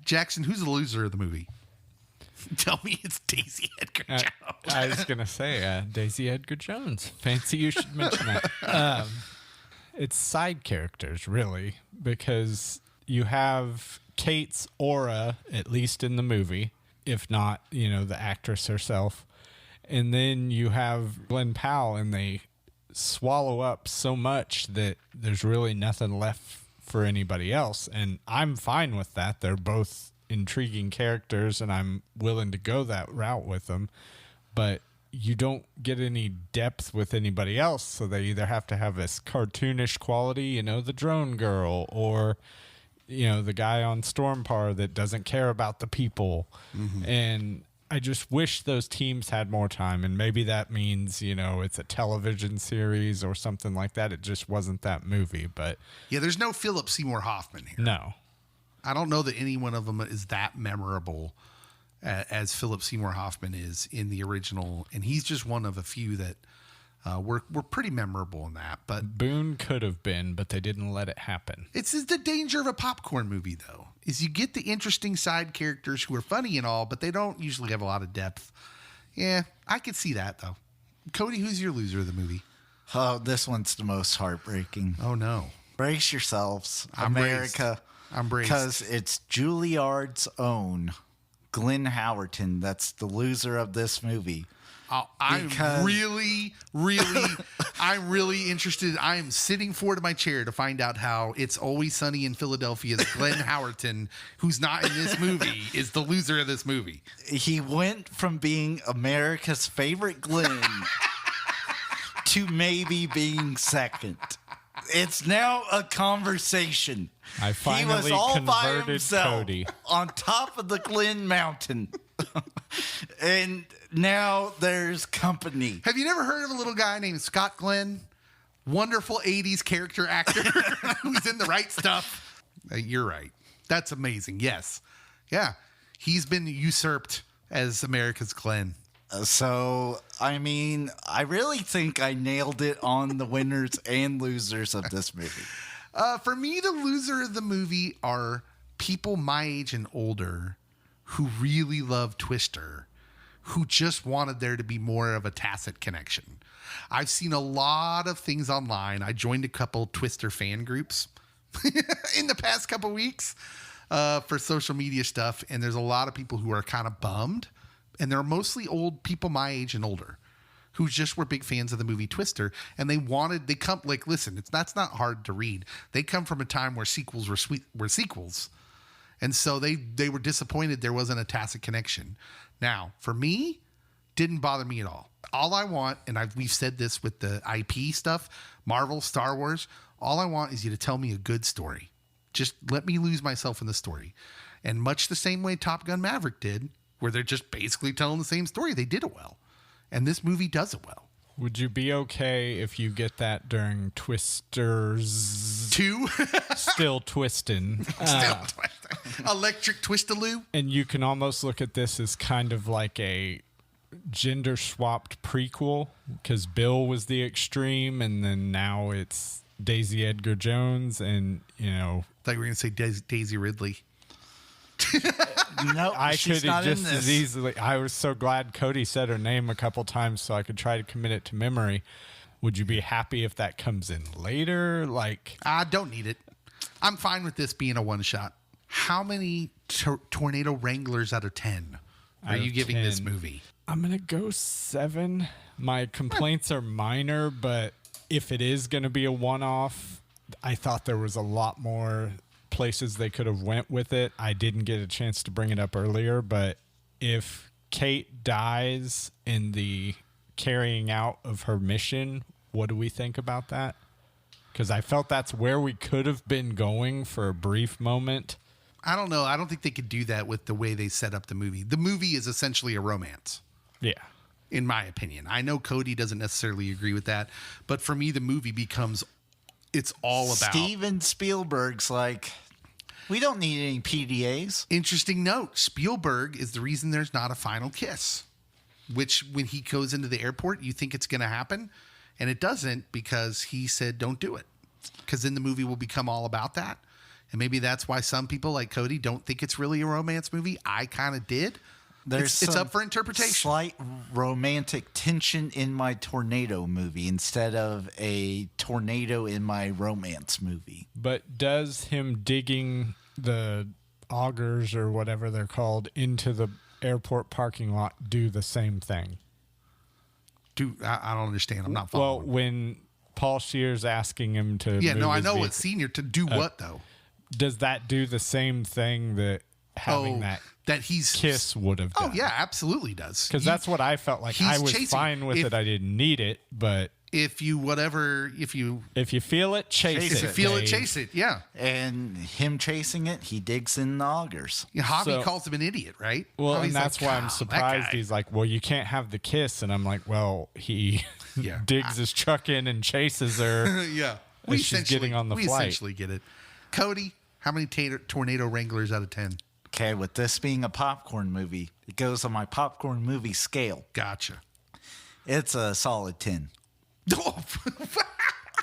Jackson, who's the loser of the movie? Tell me it's Daisy Edgar-Jones.
I was going to say Daisy Edgar-Jones. Fancy you should mention that. It's side characters, really, because you have Kate's aura, at least in the movie, if not, the actress herself. And then you have Glenn Powell, and they swallow up so much that there's really nothing left for anybody else. And I'm fine with that. They're both intriguing characters, and I'm willing to go that route with them. But you don't get any depth with anybody else, so they either have to have this cartoonish quality, the drone girl, or the guy on Stormpar that doesn't care about the people. Mm-hmm. And I just wish those teams had more time, and maybe that means it's a television series or something like that. It just wasn't that movie. But
yeah, there's no Philip Seymour Hoffman here.
No, I
don't know that any one of them is that memorable as Philip Seymour Hoffman is in the original, and he's just one of a few that were pretty memorable in that. But
Boone could have been, but they didn't let it happen.
It's the danger of a popcorn movie, though, is you get the interesting side characters who are funny and all, but they don't usually have a lot of depth. Yeah, I could see that, though. Cody, who's your loser of the movie?
Oh, this one's the most heartbreaking.
Oh, no.
Brace yourselves,
I'm
America.
I'm braced.
Because it's Juilliard's own Glenn Howerton that's the loser of this movie.
I'm really interested. I am sitting forward in my chair to find out how It's Always Sunny in Philadelphia's Glenn Howerton, who's not in this movie, is the loser of this movie.
He went from being America's favorite Glenn to maybe being second. It's now a conversation.
I finally
he was all by
converted
himself
Cody
on top of the Glen Mountain. And now there's company.
Have you never heard of a little guy named Scott Glenn? Wonderful 80s character actor who's in The Right Stuff. You're right. That's amazing. Yes. Yeah. He's been usurped as America's Glenn.
So, I mean, I really think I nailed it on the winners and losers of this movie.
For me, the loser of the movie are people my age and older who really love Twister, who just wanted there to be more of a tacit connection. I've seen a lot of things online. I joined a couple Twister fan groups in the past couple weeks for social media stuff, and there's a lot of people who are kind of bummed, and they're mostly old people my age and older who just were big fans of the movie Twister, and listen, that's not hard to read. They come from a time where sequels were sequels, and so they were disappointed there wasn't a tacit connection. Now, for me, didn't bother me at all. All I want, and we've said this with the IP stuff, Marvel, Star Wars, all I want is you to tell me a good story. Just let me lose myself in the story. And much the same way Top Gun Maverick did, where they're just basically telling the same story, they did it well. And this movie does it well.
Would you be okay if you get that during Twisters
2?
Still Twistin'?
Still Twistin'. Electric Twistaloo?
And you can almost look at this as kind of like a gender swapped prequel, because Bill was the extreme, and then now it's Daisy Edgar-Jones, and, you know.
I thought you were going to say Daisy Ridley.
No,
I
she's
could
not
have just
in this.
as easily. I was so glad Cody said her name a couple times so I could try to commit it to memory. Would you be happy if that comes in later? Like,
I don't need it. I'm fine with this being a one shot. How many tornado wranglers out of 10 are you giving this movie?
I'm going to go 7. My complaints are minor, but if it is going to be a one-off, I thought there was a lot more places they could have went with it. I didn't get a chance to bring it up earlier, but if Kate dies in the carrying out of her mission, what do we think about that? Because I felt that's where we could have been going for a brief moment.
I don't know. I don't think they could do that with the way they set up the movie. The movie is essentially a romance.
Yeah.
In my opinion. I know Cody doesn't necessarily agree with that, but for me, the movie becomes, it's all about.
Steven Spielberg's like, we don't need any PDAs.
Interesting note. Spielberg is the reason there's not a final kiss, which when he goes into the airport, you think it's going to happen, and it doesn't, because he said, don't do it, because then the movie will become all about that. And maybe that's why some people like Cody don't think it's really a romance movie. I kind of did. It's up for interpretation.
Slight romantic tension in my tornado movie instead of a tornado in my romance movie.
But does him digging the augers or whatever they're called into the airport parking lot do the same thing?
I don't understand. I'm not
Well,
following.
when Paul Scheer's asking him to
Yeah,
move
no, I
his
know
vehicle,
what senior to do what though.
does that do the same thing that having
that he's
kiss would have done?
Oh yeah, absolutely does.
Because that's what I felt like. I was fine with it. I didn't need it, but
if you
feel it, chase it.
If you feel it,
Dave.
chase it. Yeah.
And him chasing it, he digs in the augers.
Yeah, Javi
So-
calls him an idiot, right?
Well,
Javi's
and that's
like,
why
"Oh,
I'm
that
surprised.
guy."
He's like, well, you can't have the kiss. And I'm like, well, he
Yeah.
digs his truck in and chases her.
Yeah.
as she's getting on the
we
flight.
essentially get it. Cody, how many tornado wranglers out of 10?
Okay, with this being a popcorn movie, it goes on my popcorn movie scale.
Gotcha.
It's a solid 10.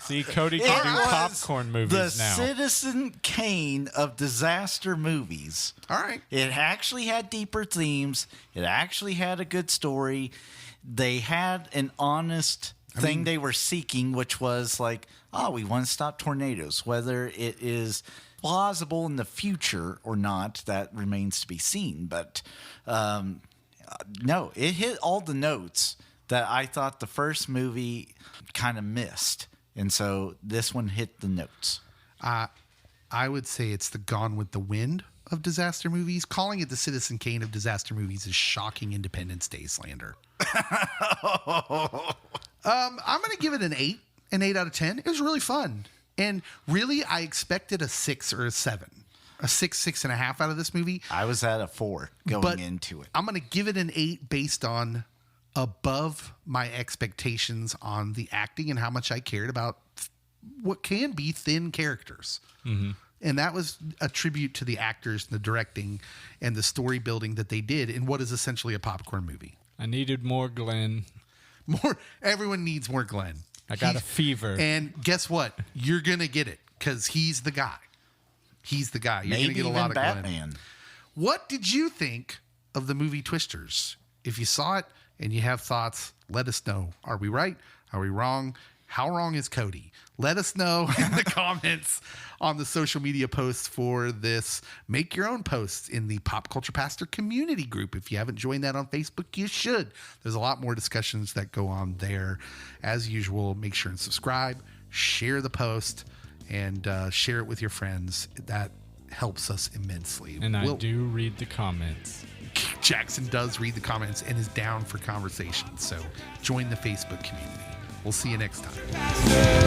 See, Cody
It
can do
was
popcorn
the
movies now.
Citizen Kane of disaster movies.
All right.
It actually had deeper themes. It actually had a good story. They had an honest thing they were seeking, which was like, oh, we want to stop tornadoes. Whether it is plausible in the future or not, that remains to be seen. But no, it hit all the notes that I thought the first movie kind of missed. And so this one hit the notes.
I would say it's the Gone with the Wind of disaster movies. Calling it the Citizen Kane of disaster movies is shocking Independence Day slander. I'm going to give it an 8 out of 10. It was really fun. And really, I expected a 6 or a 7. A 6.5 out of this movie.
I was at a 4 going into it.
I'm going to give it an 8 based on above my expectations on the acting and how much I cared about what can be thin characters. Mm-hmm. And that was a tribute to the actors, the directing, and the story building that they did in what is essentially a popcorn movie.
I needed more Glenn.
Everyone needs more Glenn.
I got a fever.
And guess what? You're going to get it. because he's the guy. He's the guy. You're
Maybe
going to get a
even
lot of Glenn.
Batman.
What did you think of the movie Twisters? If you saw it and you have thoughts, let us know. Are we right? Are we wrong? How wrong is Cody? Let us know in the comments on the social media posts for this. Make your own posts in the Pop Culture Pastor community group. If you haven't joined that on Facebook, you should. There's a lot more discussions that go on there. As usual, make sure and subscribe, share the post, and share it with your friends. That helps us immensely.
And I do read the comments.
Jackson does read the comments and is down for conversation. So join the Facebook community. We'll see you next time.